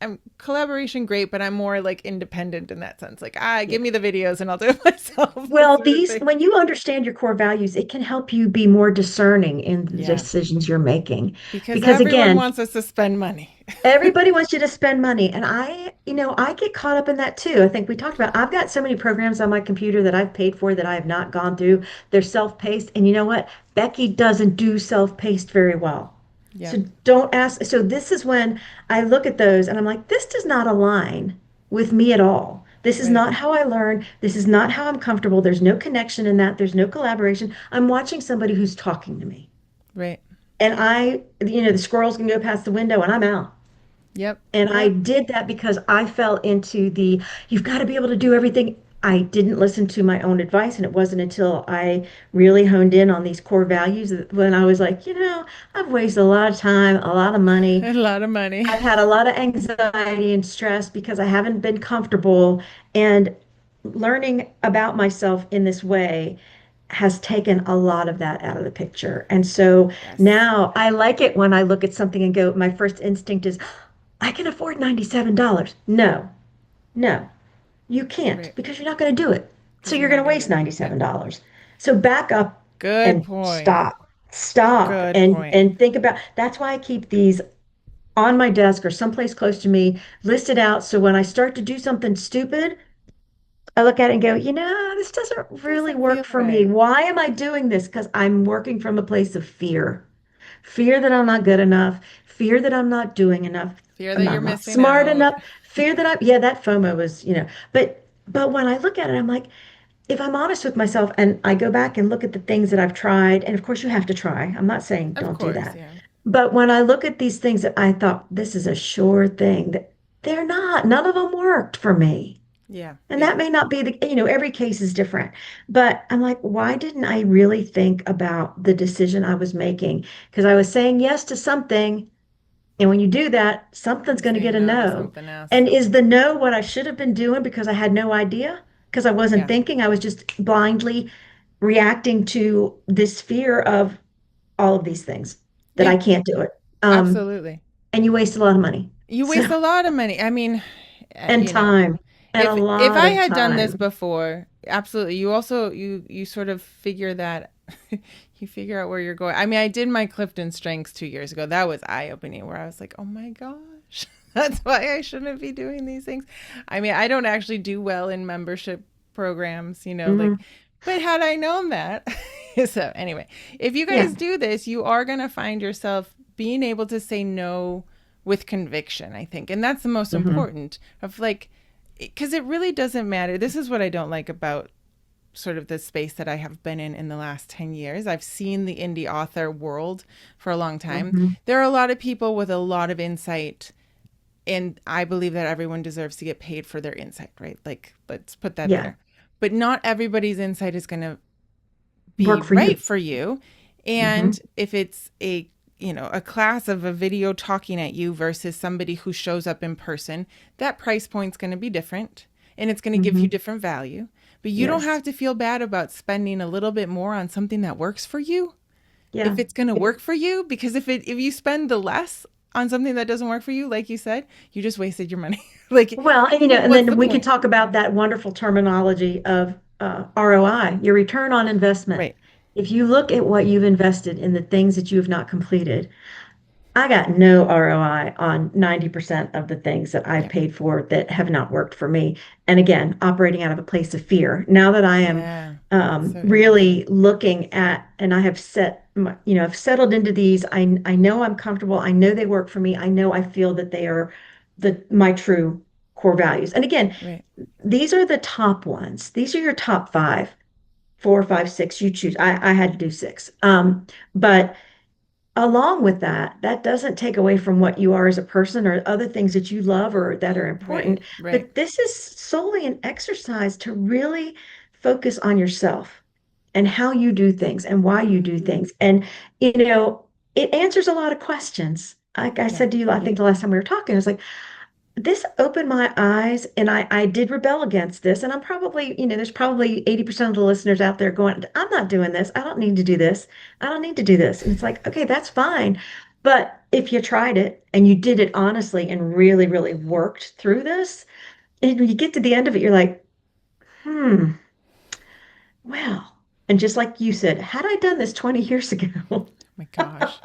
I'm collaboration great, but I'm more like independent in that sense. Like, give me the videos and I'll do it myself, Well, sort of thing. when you understand your core values, it can help you be more discerning in the Yeah, decisions you're making. because Because everyone again, wants us to spend money. everybody wants you to spend money. And I get caught up in that too. I think we talked about, I've got so many programs on my computer that I've paid for that I have not gone through. They're self-paced. And you know what? Becky doesn't do self-paced very well. Yeah, So don't ask. So this is when I look at those and I'm like, this does not align with me at all. This is right, not how I learn. This is not how I'm comfortable. There's no connection in that. There's no collaboration. I'm watching somebody who's talking to me. right. And the squirrels can go past the window and I'm out. Yep, And I yep. did that because I fell into you've got to be able to do everything. I didn't listen to my own advice. And it wasn't until I really honed in on these core values when I was like, I've wasted a lot of time, a lot of money. A lot of money. I've had a lot of anxiety and stress because I haven't been comfortable. And learning about myself in this way has taken a lot of that out of the picture. And so Yes. now I like it when I look at something and go, my first instinct is, I can afford $97. No, no, you can't Right. because you're not going to do it. So Because you're you're going not to going to waste do it. Yep. $97. So back up Good and point. stop Good and point. and think about that's why I keep these on my desk or someplace close to me listed out. So when I start to do something stupid, I look at it and go, this doesn't really Doesn't work feel for me. right. Why am I doing this? Because I'm working from a place of fear. Fear that I'm not good enough, fear that I'm not doing enough, Fear I'm that not, you're I'm not missing smart out. enough, fear that yeah, that FOMO was, but when I look at it, I'm like, if I'm honest with myself and I go back and look at the things that I've tried, and of course you have to try. I'm not saying Of don't do course, that. yeah. But when I look at these things that I thought this is a sure thing, that they're not, none of them worked for me. Yeah, And yeah. that may not be every case is different. But I'm like, why didn't I really think about the decision I was making? Because I was saying yes to something. And when you do that, something's You're going to get saying a no to no. something else. And is the no what I should have been doing because I had no idea? Because I wasn't Yeah. thinking, I was just blindly reacting to this fear of all of these things that Yeah, I can't do it. absolutely. And you waste a lot of money. You So, waste a lot of money. I mean, and time, and a if lot I of had done this time. before, absolutely. You also you sort of figure that you figure out where you're going. I mean, I did my Clifton Strengths 2 years ago. That was eye opening. Where I was like, oh my gosh, that's why I shouldn't be doing these things. I mean, I don't actually do well in membership programs, like. Mhm. But had I known that, so anyway, if you Yeah. guys do this, you are gonna find yourself being able to say no with conviction. I think, and that's the most Hmm. important. Of like, because it really doesn't matter. This is what I don't like about sort of the space that I have been in the last 10 years. I've seen the indie author world for a long time. Hmm. There are a lot of people with a lot of insight And I believe that everyone deserves to get paid for their insight, right? Like, let's put that Yeah. there. But not everybody's insight is going to be Work for right you. for you. Hmm. And if it's a class of a video talking at you versus somebody who shows up in person, that price point's going to be different and it's going to give you Hmm. different value. But you don't Yes. have to feel bad about spending a little bit more on something that works for you Yeah. if it's going to work for you, because if you spend the less on something that doesn't work for you, like you said, you just wasted your money. Like, Well, and, and what's then the we can point? talk about that wonderful terminology of ROI, your return on investment. Right. If you look at what you've invested in the things that you have not completed, I got no ROI on 90% of the things that I've Yeah. paid for that have not worked for me. And again, operating out of a place of fear. Now that I am Yeah. That's so really interesting. looking at, and I have I've settled into these. I know I'm comfortable. I know they work for me. I know I feel that they are my true core values. And again, Right. these are the top ones. These are your top five, four, five, six. You choose. I had to do six. But along with that, that doesn't take away from what you are as a person or other things that you love or that are Right. important. Right. But this is solely an exercise to really focus on yourself and how you do things and why you do Mm-hmm. things. And, you know, it answers a lot of questions. Like I Yeah. said to you, I think the last time we were talking, I was like, this opened my eyes and I did rebel against this. And I'm probably, there's probably 80% of the listeners out there going, I'm not doing this. I don't need to do this. I don't need to do this. And it's like, okay, that's fine. But if you tried it and you did it honestly and really, really worked through this, and when you get to the end of it, you're like, hmm, well, and just like you said, had I done this 20 years ago, My gosh.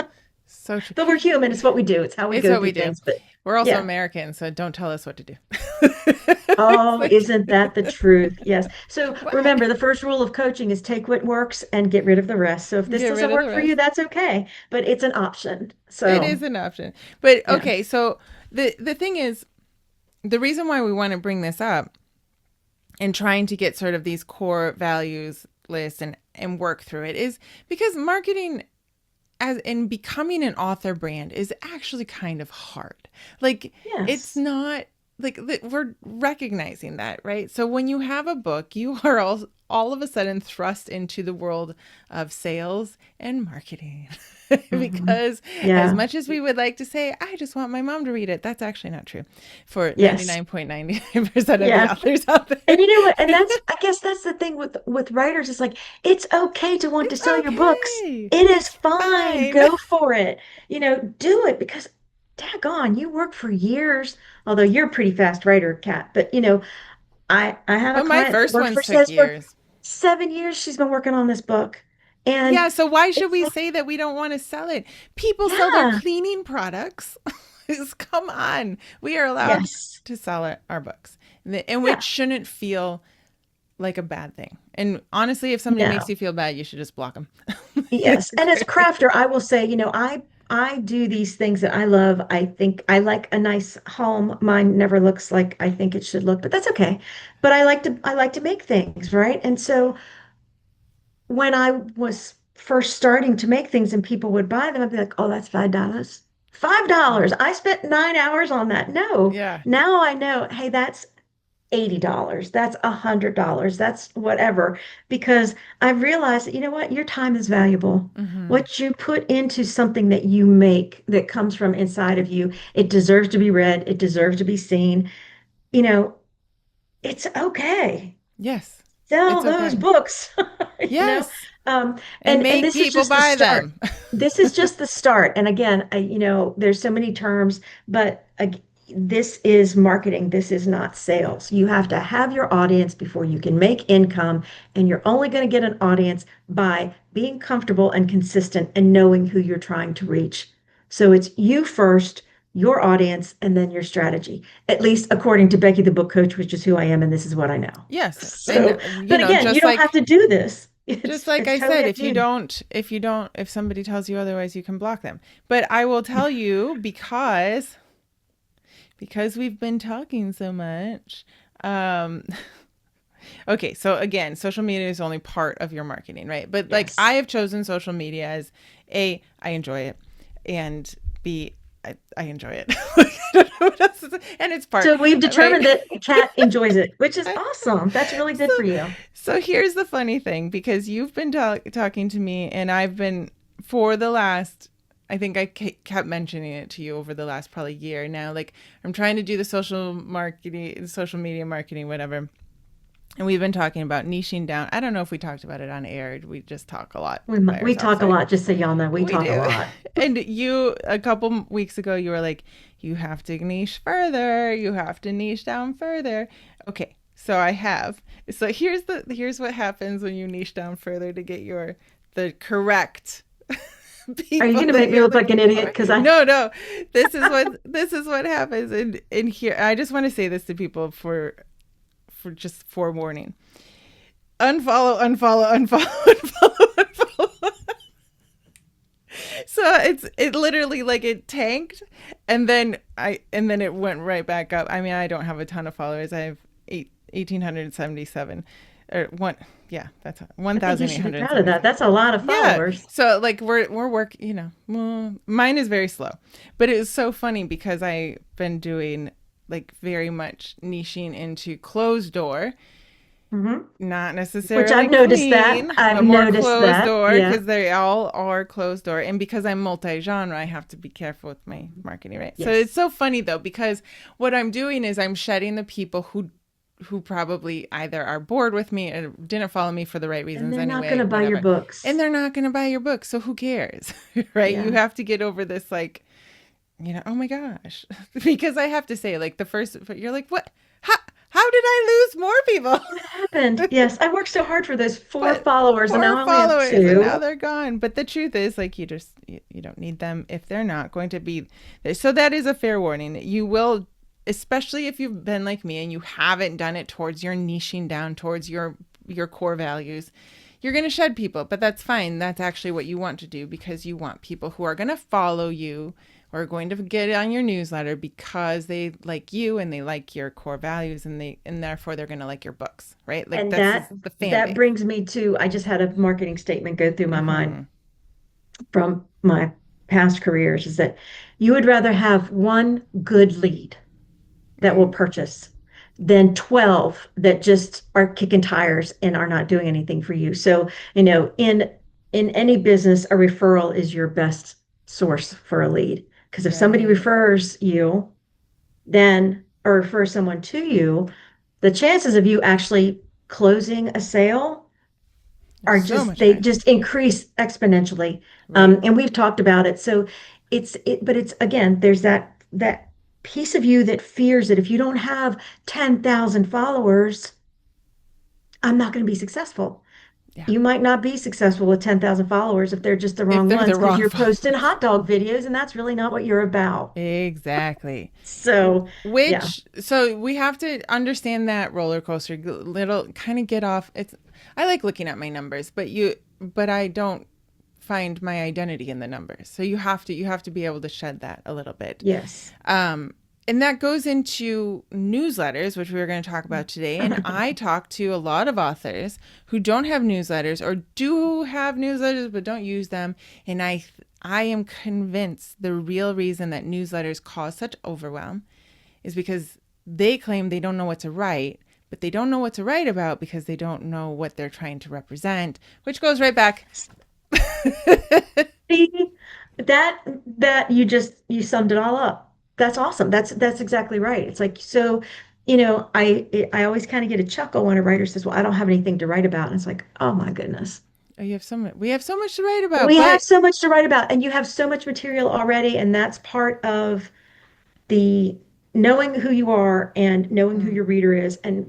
So true. but we're human. It's what we do. It's how we It's go what through we do. things. But We're also yeah. American, so don't tell us what to do. It's Oh, like, isn't that the truth? Yes. So what? remember, the first rule of coaching is take what works and get rid of the rest. So if this Get rid doesn't of work the for you, rest. that's okay, but it's an option. It So is an option. But yeah. okay, so the thing is, the reason why we want to bring this up and trying to get sort of these core values list and work through it is because marketing as in becoming an author brand is actually kind of hard. Like, it's Yes. not like we're recognizing that, right? So when you have a book, you are all of a sudden thrust into the world of sales and marketing. Hmm. Because as Yeah. much as we would like to say, I just want my mom to read it, that's actually not true for Yes. 99.99% of the Yeah. authors out And there. you know what? And that's, I guess that's the thing with writers. It's like it's okay to want to It's sell your books. okay. It is It's fine. fine. Go for it. Do it because daggone, you work for years. Although you're a pretty fast writer, Kat. But I have a But my client that first worked for ones took says for years. 7 years she's been working on this book. And Yeah, so why should it's we like, say that we don't want to sell it? People sell their yeah, cleaning products. Come on. We are allowed yes. to sell our books. And which Yeah. shouldn't feel like a bad thing. And honestly, if somebody makes No. you feel bad, you should just block them. Yes. And as a crafter, I will say, I do these things that I love. I think I like a nice home. Mine never looks like I think it should look, but that's okay. But I like to make things, right? And so when I was first starting to make things and people would buy them, I'd be like, oh, that's $5. $5. I spent 9 hours on that. No, Yeah. now I know, hey, that's $80. That's $100. That's whatever. Because I realized that, you know what? Your time is valuable. Mm-hmm. What you put into something that you make that comes from inside of you, it deserves to be read. It deserves to be seen. You know, it's okay. Yes. Sell It's those okay. books, you know. Yes. Um, And and make this is people just the buy start. them. This is just the start. And again, there's so many terms, but this is marketing. This is not sales. You have to have your audience before you can make income, and you're only going to get an audience by being comfortable and consistent and knowing who you're trying to reach. So it's you first, your audience, and then your strategy. At least according to Becky, the book coach, which is who I am, and this is what I know. Yes. And So, but again, you don't have to do this. just It's like it's I totally said, up to you. if somebody tells you otherwise, you can block them. But I will tell you because we've been talking so much. Um, okay, so again, social media is only part of your marketing, right? But like I Yes. have chosen social media as I enjoy it, and B, I enjoy it. I don't know what else to say. And it's part, So we've right? determined that Kat enjoys it, which is I, awesome. That's really so good for you. so here's the funny thing, because you've been talking to me, and I've been for the last. I think I kept mentioning it to you over the last probably year now. Like, I'm trying to do the social media marketing, whatever. And we've been talking about niching down. I don't know if we talked about it on air. We just talk a lot by We ourselves, talk a right? lot, just so y'all know, we We talk a do. lot. And you, a couple weeks ago, you were like, you have to niche further. You have to niche down further. Okay, so I have. So here's what happens when you niche down further to get the correct Are you people going to that make me you're look like an looking idiot? for. Because I, No. This is what happens. And in here, I just want to say this to people for just forewarning. Unfollow. So it literally, like, it tanked, and then it went right back up. I mean, I don't have a ton of followers. I have 1,877, or one. Yeah, that's I think you should be proud of that. 1,877. That's a lot of Yeah. followers. So, like, we're well, mine is very slow, but it was so funny because I've been doing, like, very much niching into closed door, Hmm. not Which necessarily I've noticed that. clean, I've but more noticed closed that. door, Yeah. because they all are closed door. And because I'm multi-genre, I have to be careful with my marketing, right? So it's Yes. so funny though, because what I'm doing is I'm shedding the people who probably either are bored with me or didn't follow me for the right And reasons they're not going anyway, to buy your whatever. And books. they're not going to buy your book, so who cares? Right? You Yeah. have to get over this, like, oh my gosh. Because I have to say, like, the first, you're like, what? How did I lose more people? What happened? Yes. I worked so hard for those four But followers and four now I only have followers, and now two. they're gone. But the truth is, like, you don't need them if they're not going to be there. So that is a fair warning. You will, especially if you've been like me and you haven't done it towards your niching down towards your core values, you're going to shed people. But that's fine. That's actually what you want to do, because you want people who are going to follow you, or are going to get on your newsletter because they like you and they like your core values, and therefore they're going to like your books, right? Like, And that's the fan that base. brings me to, I just had a marketing statement go through my mind Mm-hmm. from my past careers is that you would rather have one good lead that will Mm, purchase than 12 that just are kicking tires and are not doing anything for you. So, in any business, a referral is your best source for a lead. Because if somebody right. refers you, then or refers someone to you, the chances of you actually closing a sale It's are so just much they higher, just increase exponentially. right? And we've talked about it. So but it's again, there's that piece of you that fears that if you don't have 10,000 followers, I'm not going to be successful. Yeah. You might not be successful with 10,000 followers if they're just the If wrong they're the ones because wrong you're posting followers. hot dog videos and that's really not what you're about. Exactly. So, yeah. So we have to understand that roller coaster, little kind of get off. I like looking at my numbers, but I don't find my identity in the numbers. So you have to be able to shed that a little bit. Yes. And that goes into newsletters, which we were going to talk about today. And I talk to a lot of authors who don't have newsletters, or do have newsletters but don't use them. And I am convinced the real reason that newsletters cause such overwhelm is because they claim they don't know what to write, but they don't know what to write about because they don't know what they're trying to represent, which goes right back. See, that you summed it all up. That's awesome. That's exactly right. It's like so, I always kind of get a chuckle when a writer says, "Well, I don't have anything to write about." And it's like, "Oh my goodness. Oh, we have so much to write about, We have but so much to write about and you have so much material already, and that's part of the knowing who you are and knowing who mm, your reader is and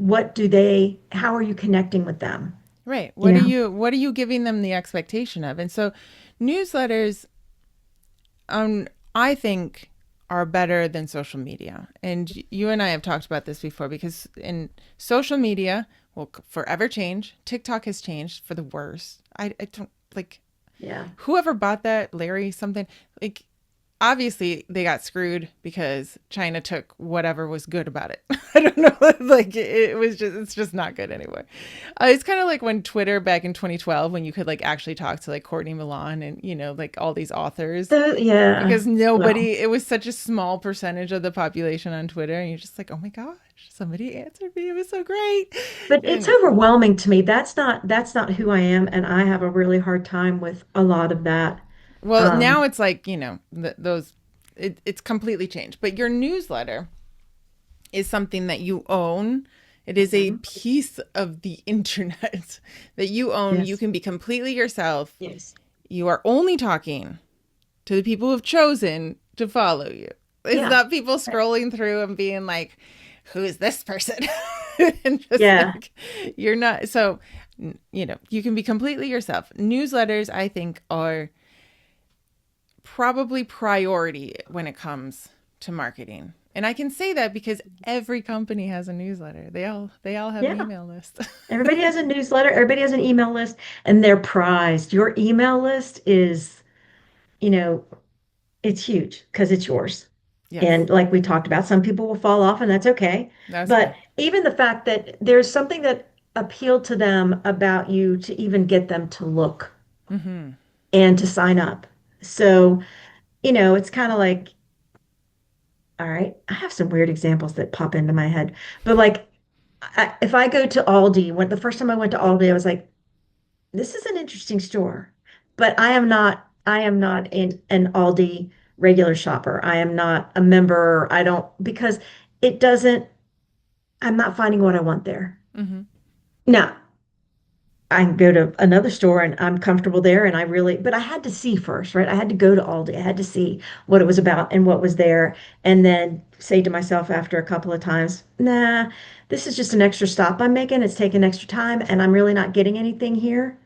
how are you connecting with them, right. you know? What are you giving them the expectation of? And so newsletters, I think, are better than social media. And you and I have talked about this before, because in social media will forever change. TikTok has changed for the worse. I don't like Yeah. whoever bought that, Larry something, like, obviously they got screwed because China took whatever was good about it. I don't know. Like it's just not good anymore. It's kind of like when Twitter back in 2012, when you could like actually talk to like Courtney Milan and, like all these authors, Yeah. because Well, it was such a small percentage of the population on Twitter. And you're just like, oh my gosh, somebody answered me. It was so great. but it's And overwhelming to me. That's not who I am, and I have a really hard time with a lot of that. well, now Um, it's like, it's completely changed. But your newsletter is something that you own. It is a mhm. piece of the internet that you own. You Yes. can be completely yourself. Yes. You are only talking to the people who have chosen to follow you. It's Yeah. not people scrolling through and being like, who is this person? And just Yeah. like, you're not. So, you can be completely yourself. Newsletters, I think, are probably priority when it comes to marketing. And I can say that because every company has a newsletter. They all have an Yeah. email list. Everybody has a newsletter, everybody has an email list, and they're prized. Your email list is, you know, it's huge because it's yours. Yes, And like we talked about, some people will fall off, and that's okay. that's But fine. even the fact that there's something that appealed to them about you to even get them to look Mm-hmm. and to sign up. So, it's kind of like, all right, I have some weird examples that pop into my head. But like, if I go to Aldi, when the first time I went to Aldi, I was like, this is an interesting store, but I am not an Aldi regular shopper. I am not a member. I don't because it doesn't I'm not finding what I want there. Mm-hmm. Now, I can go to another store and I'm comfortable there and but I had to see first, right? I had to go to Aldi. I had to see what it was about and what was there and then say to myself after a couple of times, nah, this is just an extra stop I'm making. It's taking extra time and I'm really not getting anything here.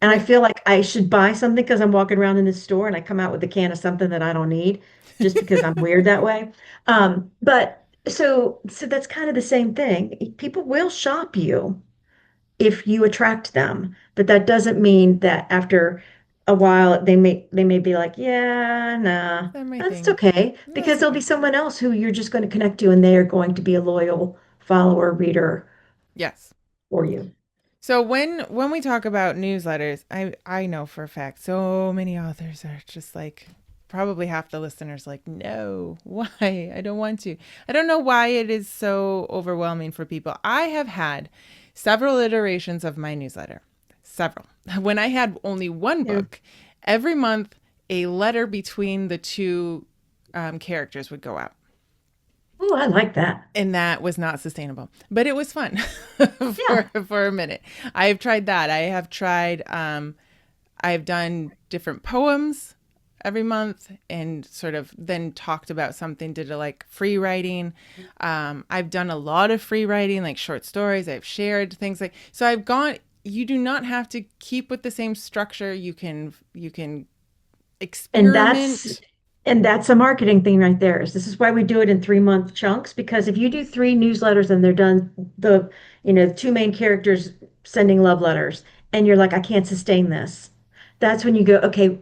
And I Right. feel like I should buy something because I'm walking around in this store and I come out with a can of something that I don't need just because I'm weird that way. But so that's kind of the same thing. People will shop you if you attract them, but that doesn't mean that after a while they may be like, yeah, nah, That my that's thing. okay, because That's there'll be okay. someone else who you're just going to connect to and they are going to be a loyal follower, reader Yes. for you. So when we talk about newsletters, I know for a fact so many authors are just like, probably half the listeners like, no, why? I don't want to. I don't know why it is so overwhelming for people. I have had several iterations of my newsletter. Several. When I had only one Yeah. book, every month a letter between the two characters would go out. Oh, I like that. And that was not sustainable, but it was fun Yeah. for a minute. I have tried that. I have tried. I've done different poems every month and sort of then talked about something. Did a like free writing. I've done a lot of free writing, like short stories. I've shared things like so. I've gone. You do not have to keep with the same structure. You can And that's experiment. and that's a marketing thing right there. This is why we do it in 3-month chunks, because if you do three newsletters and they're done, the two main characters sending love letters, and you're like, I can't sustain this. That's when you go, okay,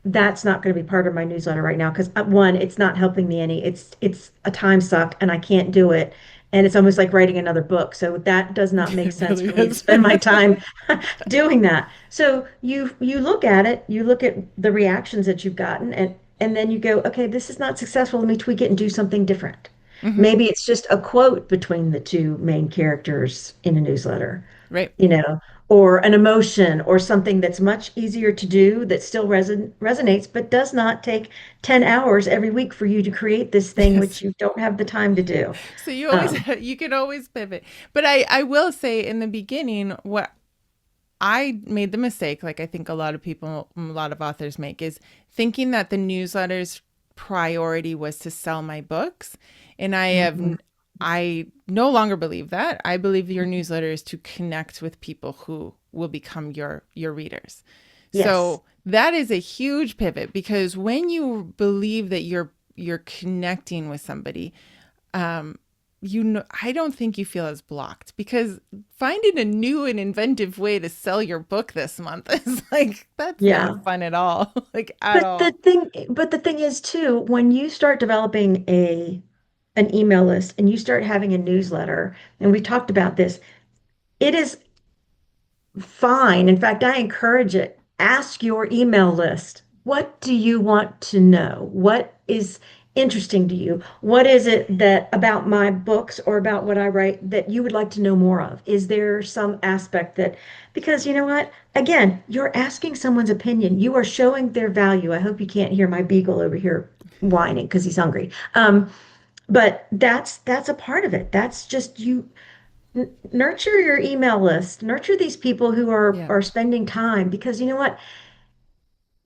that's not going to be part of my newsletter right now because one, it's not helping me any. It's a time suck and I can't do it. And it's almost like writing another book. So that does not make It sense really for me to is. spend my time doing that. So you look at it, you look at the reactions that you've gotten, and then you go, okay, this is not successful. Let me tweak it and do something different. Hmm. Maybe it's just a quote between the two main characters in a newsletter, Right. you know, or an emotion or something that's much easier to do that still resonates, but does not take 10 hours every week for you to create this thing, Yes. which you don't have the time to do. So you always Um, you can always pivot. But I will say in the beginning what I made the mistake, like I think a lot of people, a lot of authors make, is thinking that the newsletter's priority was to sell my books. And mhm. I no longer believe that. I believe your newsletter is to connect with people who will become your readers. Yes. So that is a huge pivot because when you believe that you're connecting with somebody, I don't think you feel as blocked because finding a new and inventive way to sell your book this month is like, that's not Yeah. fun at all, like at all. But the thing is too, when you start developing an email list and you start having a newsletter, and we talked about this, it is fine. In fact, I encourage it. Ask your email list. What do you want to know? What is interesting to you? What is it that about my books or about what I write that you would like to know more of? Is there some aspect that, because you know what? Again, you're asking someone's opinion. You are showing their value. I hope you can't hear my beagle over here whining because he's hungry. But that's a part of it. That's just you nurture your email list, nurture these people who Yeah. are spending time because you know what?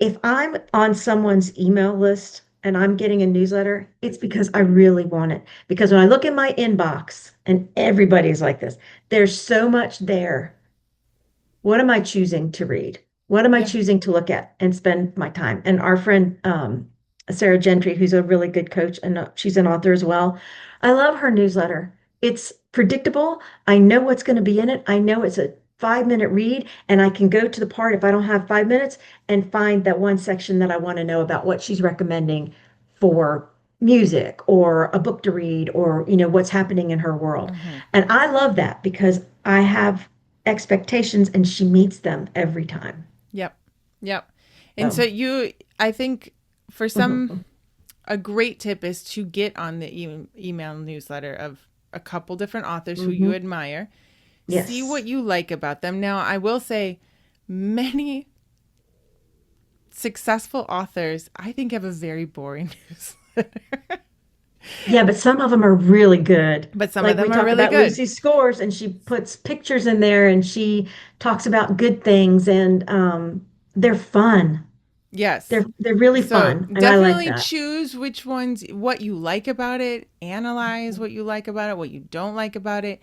If I'm on someone's email list and I'm getting a newsletter, it's because I really want it. Because when I look in my inbox and everybody's like this, there's so much there. What am I choosing to read? What am I Yeah. choosing to look at and spend my time? And our friend Sarah Gentry, who's a really good coach and she's an author as well. I love her newsletter. It's predictable. I know what's going to be in it. I know it's a 5 minute read, and I can go to the part if I don't have 5 minutes and find that one section that I want to know about what she's recommending for music or a book to read or what's happening in her world. Hmm. And I love that because I have expectations and she meets them every time. Yep. Yep. And so So, I think for some, mhm, a great tip is to get on the email newsletter of a couple different authors who you mhm, admire, see yes. what you like about them. Now, I will say many successful authors, I think, have a very boring newsletter, Yeah, but some of them are really good. but some of Like we them are talk really about good. Lucy's scores, and she puts pictures in there and she talks about good things, and they're fun. Yes. They're really So fun, and I like definitely that. choose which ones, what you like about it, analyze what you like about it, what you don't like about it.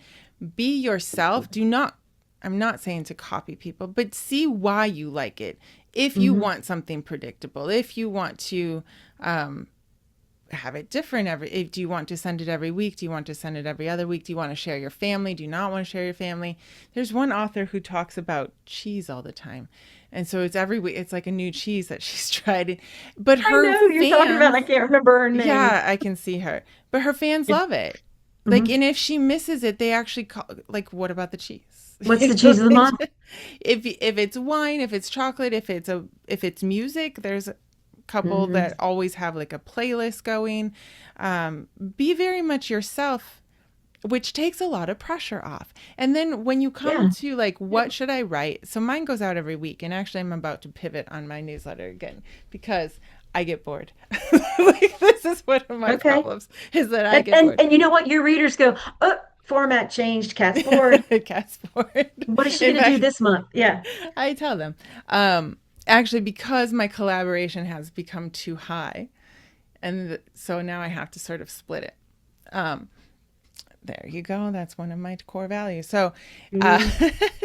Be yourself. Do not, I'm not saying to copy people, but see why you like it. If you Hmm. want something predictable, if you want to um, have it different do you want to send it every week? Do you want to send it every other week? Do you want to share your family? Do you not want to share your family? There's one author who talks about cheese all the time. And so it's every week, it's like a new cheese that she's tried. But I her know who you're talking about. I fans, can't remember her name. yeah, I can see her. But her fans It, love it. Like, mhm. and if she misses it, they actually call, like, what about the cheese? What's the cheese of the month? If it's wine, if it's chocolate, if it's music, there's a couple Hmm. that always have like a playlist going. Be very much yourself, which takes a lot of pressure off. And then when you come Yeah. to like, what should I write? So mine goes out every week, and actually I'm about to pivot on my newsletter again because I get bored. Like, this is one of my Okay. problems is that I And, get and bored. and you know what? Your readers go, oh, format changed, cat's bored. Cat's bored. What is she In going to do fact, this month? Yeah. I tell them, actually, because my collaboration has become too high, and so now I have to sort of split it. Um, there you go. That's one of my core values. So, uh, Mhm.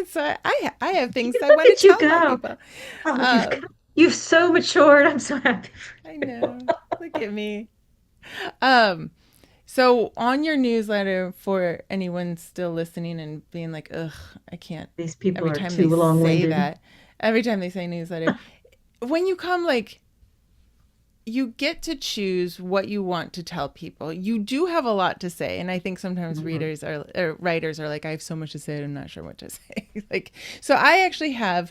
so I have things I Look want at to you tell more go. people. Oh, Uh, you've so matured. I'm so happy I for know. Look at me. Um, so on your newsletter, for anyone still listening and being like, ugh, I can't. These people Every are time they too say long-winded. that, every time they say newsletter, when you come, like, you get to choose what you want to tell people. You do have a lot to say, and I think sometimes Mhm. readers are or writers are like, I have so much to say, I'm not sure what to say. Like, so I actually have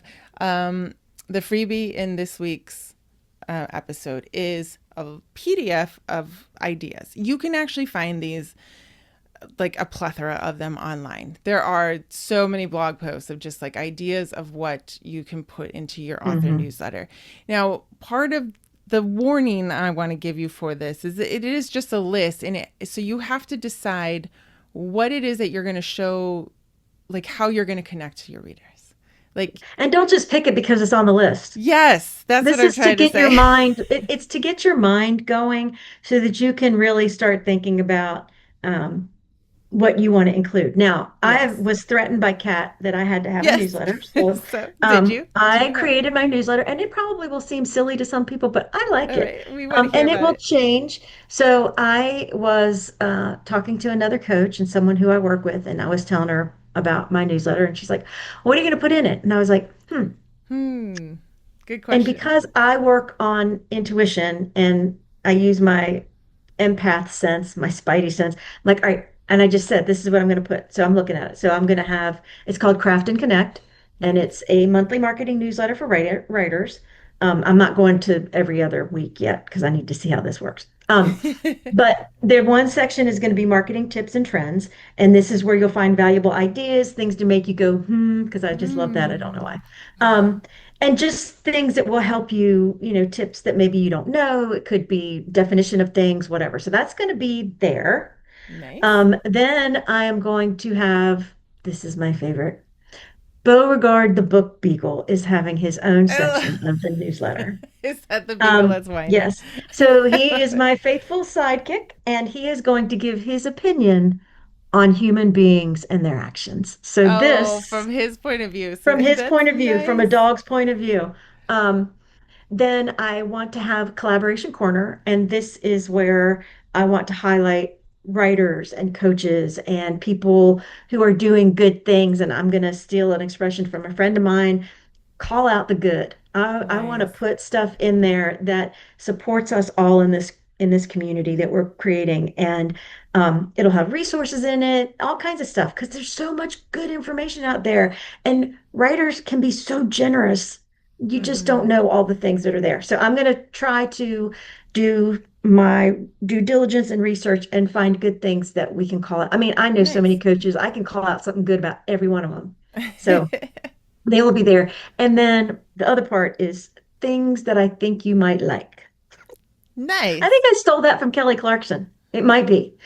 the freebie in this week's episode is a PDF of ideas. You can actually find these, like, a plethora of them online. There are so many blog posts of just like ideas of what you can put into your author Mhm. newsletter. Now, part of the warning I want to give you for this is that it is just a list, and so you have to decide what it is that you're going to show, like how you're going to connect to your readers. Like, And don't just pick it because it's on the list. yes, that's what This I'm is to trying to get your say. mind, it's to get your mind going so that you can really start thinking about, um, what you want to include. Now, I Yes. was threatened by Kat that I had to have a Yes. newsletter. So So, did you? Did I you have? created my newsletter, and it probably will seem silly to some people, but I like All it. right. We want to hear And it about will it. change. So I was talking to another coach and someone who I work with, and I was telling her about my newsletter, and she's like, "What are you going to put in it?" And I was like, "Hmm." Hmm. Good And question. because I work on intuition and I use my empath sense, my spidey sense, I'm like, all right. And I just said, this is what I'm going to put. So I'm looking at it. So I'm going to have, it's called Craft and Connect, and Nice. it's a monthly marketing newsletter for writers. I'm not going to every other week yet because I need to see how this works. But the one section is going to be marketing tips and trends. And this is where you'll find valuable ideas, things to make you go, because I just love that. I don't know Hmm. why. Um, and just things that will help you, tips that maybe you don't know. It could be definition of things, whatever. So that's going to be there. Nice. Then I am going to have, this is my favorite. Beauregard the Book Beagle is having his own Oh, section of the newsletter. is that the beagle that's whining? Yes. So he is my faithful sidekick, and he is going to give his opinion on human beings and their actions. So Oh, this, from his point of view. So from his that's point of view, from a nice. dog's point of view. Um, then I want to have collaboration corner, and this is where I want to highlight writers and coaches and people who are doing good things. And I'm going to steal an expression from a friend of mine, call out the good. I want to Nice. put stuff in there that supports us all in this community that we're creating, and it'll have resources in it, all kinds of stuff, because there's so much good information out there, and writers can be so generous. You just don't Hmm. know all the things that are there. So I'm going to try to do my due diligence and research and find good things that we can call it. I mean, I know so many Nice. coaches. I can call out something good about every one of them. So they will be there. And then the other part is things that I think you might like. I think Nice. I stole that from Kelly Clarkson. It might be.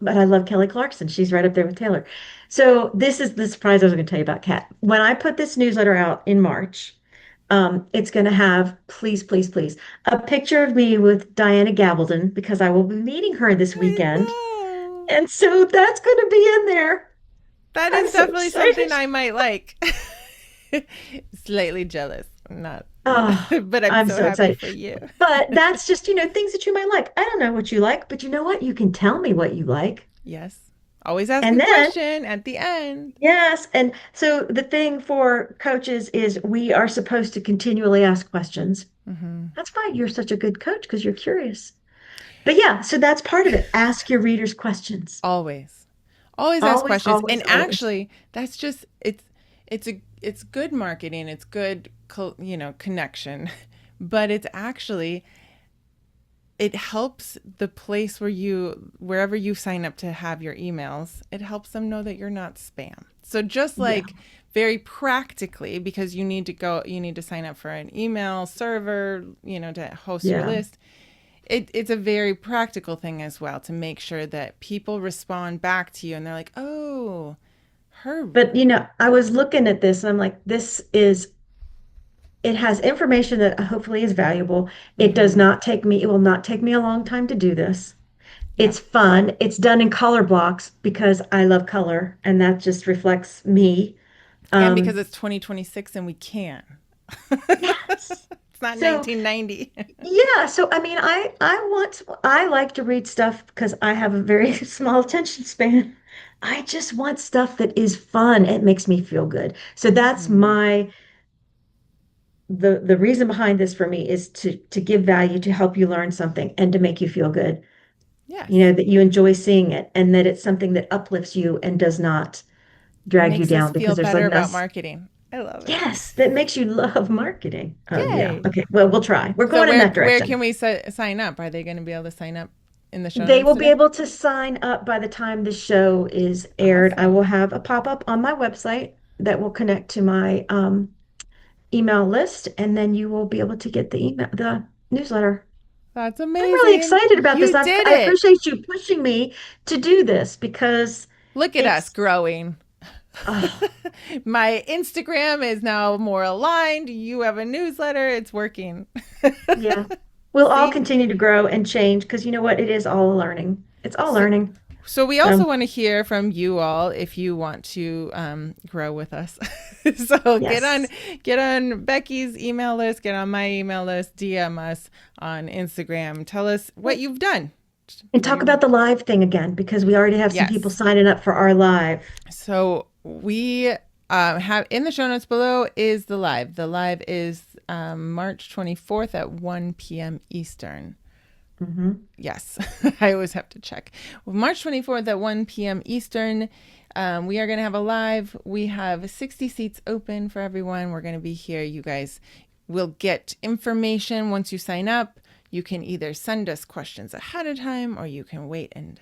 But I love Kelly Clarkson. She's right up there with Taylor. So this is the surprise I was going to tell you about, Kat. When I put this newsletter out in March, it's going to have, please, please, please, a picture of me with Diana Gabaldon because I will be meeting her this I weekend. know. And so that's going to be in there. That I'm is so definitely something excited. I might like. Slightly jealous. Not, Oh, but I'm I'm so so happy excited. for you. But that's just, things that you might like. I don't know what you like, but you know what? You can tell me what you like. Yes. Always ask a And then, question at the end. yes. And so the thing for coaches is we are supposed to continually ask questions. Hmm. That's why you're such a good coach because you're curious. But yeah, so that's part of it. Ask your readers questions. Always. Always ask Always, questions. always, And always. actually, that's just it's good marketing. It's good connection. But it's actually it helps the place wherever you sign up to have your emails, it helps them know that you're not spam. So just Yeah, like very practically, because you need to sign up for an email server, to host your yeah. list. It's a very practical thing as well to make sure that people respond back to you and they're like, oh, her. But I was looking at this and I'm like, it has information that hopefully is valuable. Mm-hmm. It will not take me a long time to do this. Yep. It's fun. It's done in color blocks because I love color and that just reflects me. And because Um, it's 2026 and we can. yes. It's not So 1990. yeah, so I mean, I like to read stuff because I have a very small attention span. I just want stuff that is fun. It makes me feel good. So that's Hmm. the reason behind this for me is to give value, to help you learn something and to make you feel good. Yes. That you enjoy seeing it and that it's something that uplifts you and does not drag you Makes us down feel because there's better like about this. marketing. I love it. Yes, that makes you love marketing. Oh yeah. Yay. Okay. Well, we'll try. We're So going in that where direction. can we sign up? Are they going to be able to sign up in the show They notes will be today? able to sign up by the time the show is aired. I will Awesome. have a pop-up on my website that will connect to my email list, and then you will be able to get the newsletter. That's I'm really amazing. excited about this. You did I it. appreciate you pushing me to do this because Look at us it's, growing. oh, My Instagram is now more aligned. You have a newsletter. It's working. yeah. We'll all See? continue to grow and change because you know what? It is all learning. It's all So, learning. So we So also want to hear from you all if you want to grow with us. So yes. get on Becky's email list, get on my email list, DM us on Instagram. Tell us what you've done. And What talk you about the live thing again, because we already have some people Yes. signing up for our live. So we have in the show notes below is the live. The live is March 24th at 1 p.m. Eastern. Hmm. Yes, I always have to check. Well, March 24th at 1 p.m. Eastern, we are going to have a live. We have 60 seats open for everyone. We're going to be here. You guys will get information once you sign up. You can either send us questions ahead of time or you can wait and,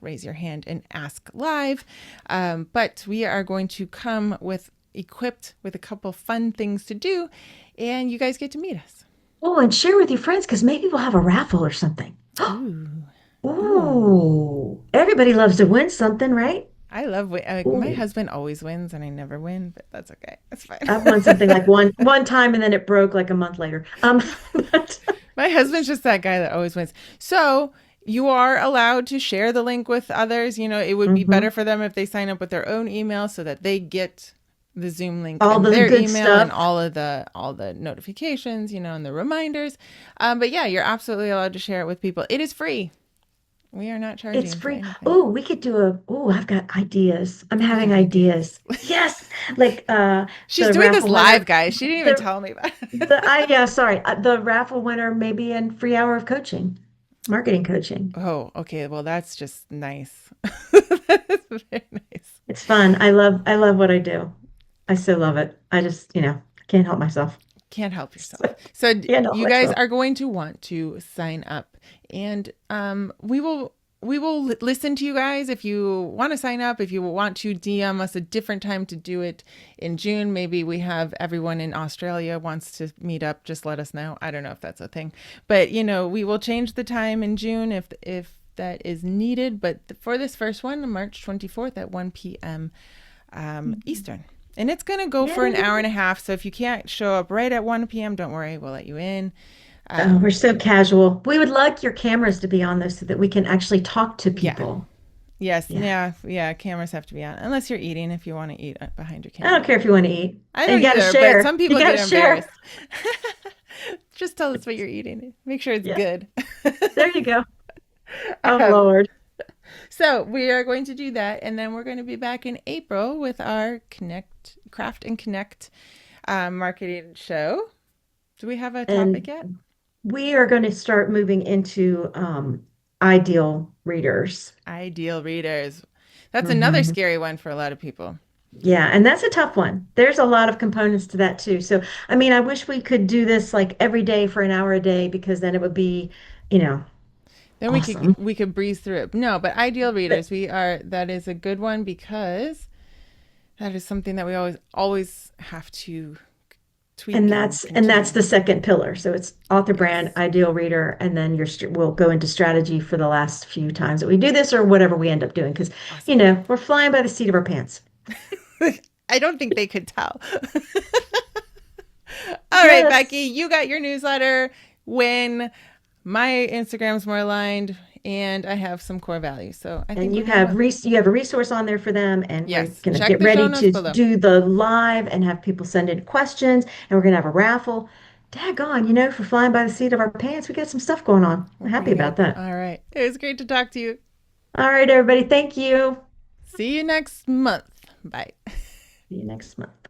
raise your hand and ask live. But we are going to come equipped with a couple fun things to do, and you guys get to meet us. Oh, and share with your friends because maybe we'll have a raffle or something. Ooh. Ooh. Ooh, everybody loves to win something, right? I love my Ooh, husband always wins and I never win, but that's okay. That's fine. I've won something like one time and then it broke like a month later. But My husband's just that guy that always wins. So you are allowed to share the link with others. It would be better mhm. for them if they sign up with their own email so that they get the Zoom link All in the their good email and stuff. all the notifications, and the reminders. But yeah, you're absolutely allowed to share it with people. It is free. We are not It's charging for free. anything. Oh, we could do I've got ideas. I'm You having have ideas. ideas. Yes. Like She's the doing this raffle live, winner. guys. She didn't even The tell me about it. the I yeah, sorry. The raffle winner maybe in free hour of coaching, marketing coaching. Oh, okay. Well, that's just nice. That's very nice. It's fun. I love what I do. I so love it. I just, can't help myself. Can't help yourself. So Can't help you guys myself. are going to want to sign up, and we will listen to you guys if you want to sign up. If you want to DM us a different time to do it in June, maybe we have everyone in Australia wants to meet up. Just let us know. I don't know if that's a thing, but we will change the time in June if that is needed. But for this first one, March 24th at 1 p.m. Eastern. And it's going to go for an hour Yay. and a half. So if you can't show up right at 1 p.m., don't worry. We'll let you in. Oh, we're Um, so casual. We would like your cameras to be on this so that we can actually talk to yeah. people. Yes. Yeah. Yeah. Yeah. Cameras have to be on. Unless you're eating, if you want to eat behind your I don't camera. care if you want to eat. I And don't you got to either, but share. some You people got get to share. embarrassed. Just tell us what you're eating. Make sure it's Yeah. good. There you go. Oh, um, Lord. so we are going to do that. And then we're going to be back in April with our Craft and Connect marketing show. Do we have a topic And yet? we are going to start moving into ideal readers. Ideal readers. That's another Hmm. scary one for a lot of people. Yeah, and that's a tough one. There's a lot of components to that too. So, I mean, I wish we could do this like every day for an hour a day because then it would be, you know, Then awesome. we could breeze through it. No, but ideal But readers, that is a good one because that is something that we always have to and tweak and that's continue. the second pillar. So it's author brand, Yes. ideal reader, and then we'll go into strategy for the last few times that we do this or whatever we end up doing because, Awesome. we're flying by the seat of our pants. I don't think they could tell. All right, Becky, Yes. you got your newsletter when my Instagram's more aligned and I have some core values. So I think And we have a you have a resource on there for them, and we're yes. gonna Check get the show ready notes to below. do the live and have people send in questions, and we're gonna have a raffle. Daggone, for flying by the seat of our pants, we got some stuff going on. We're I'm happy pretty about good. that. All right. It was great to talk to you. All right, everybody, thank you. See you next month. Bye. See you next month.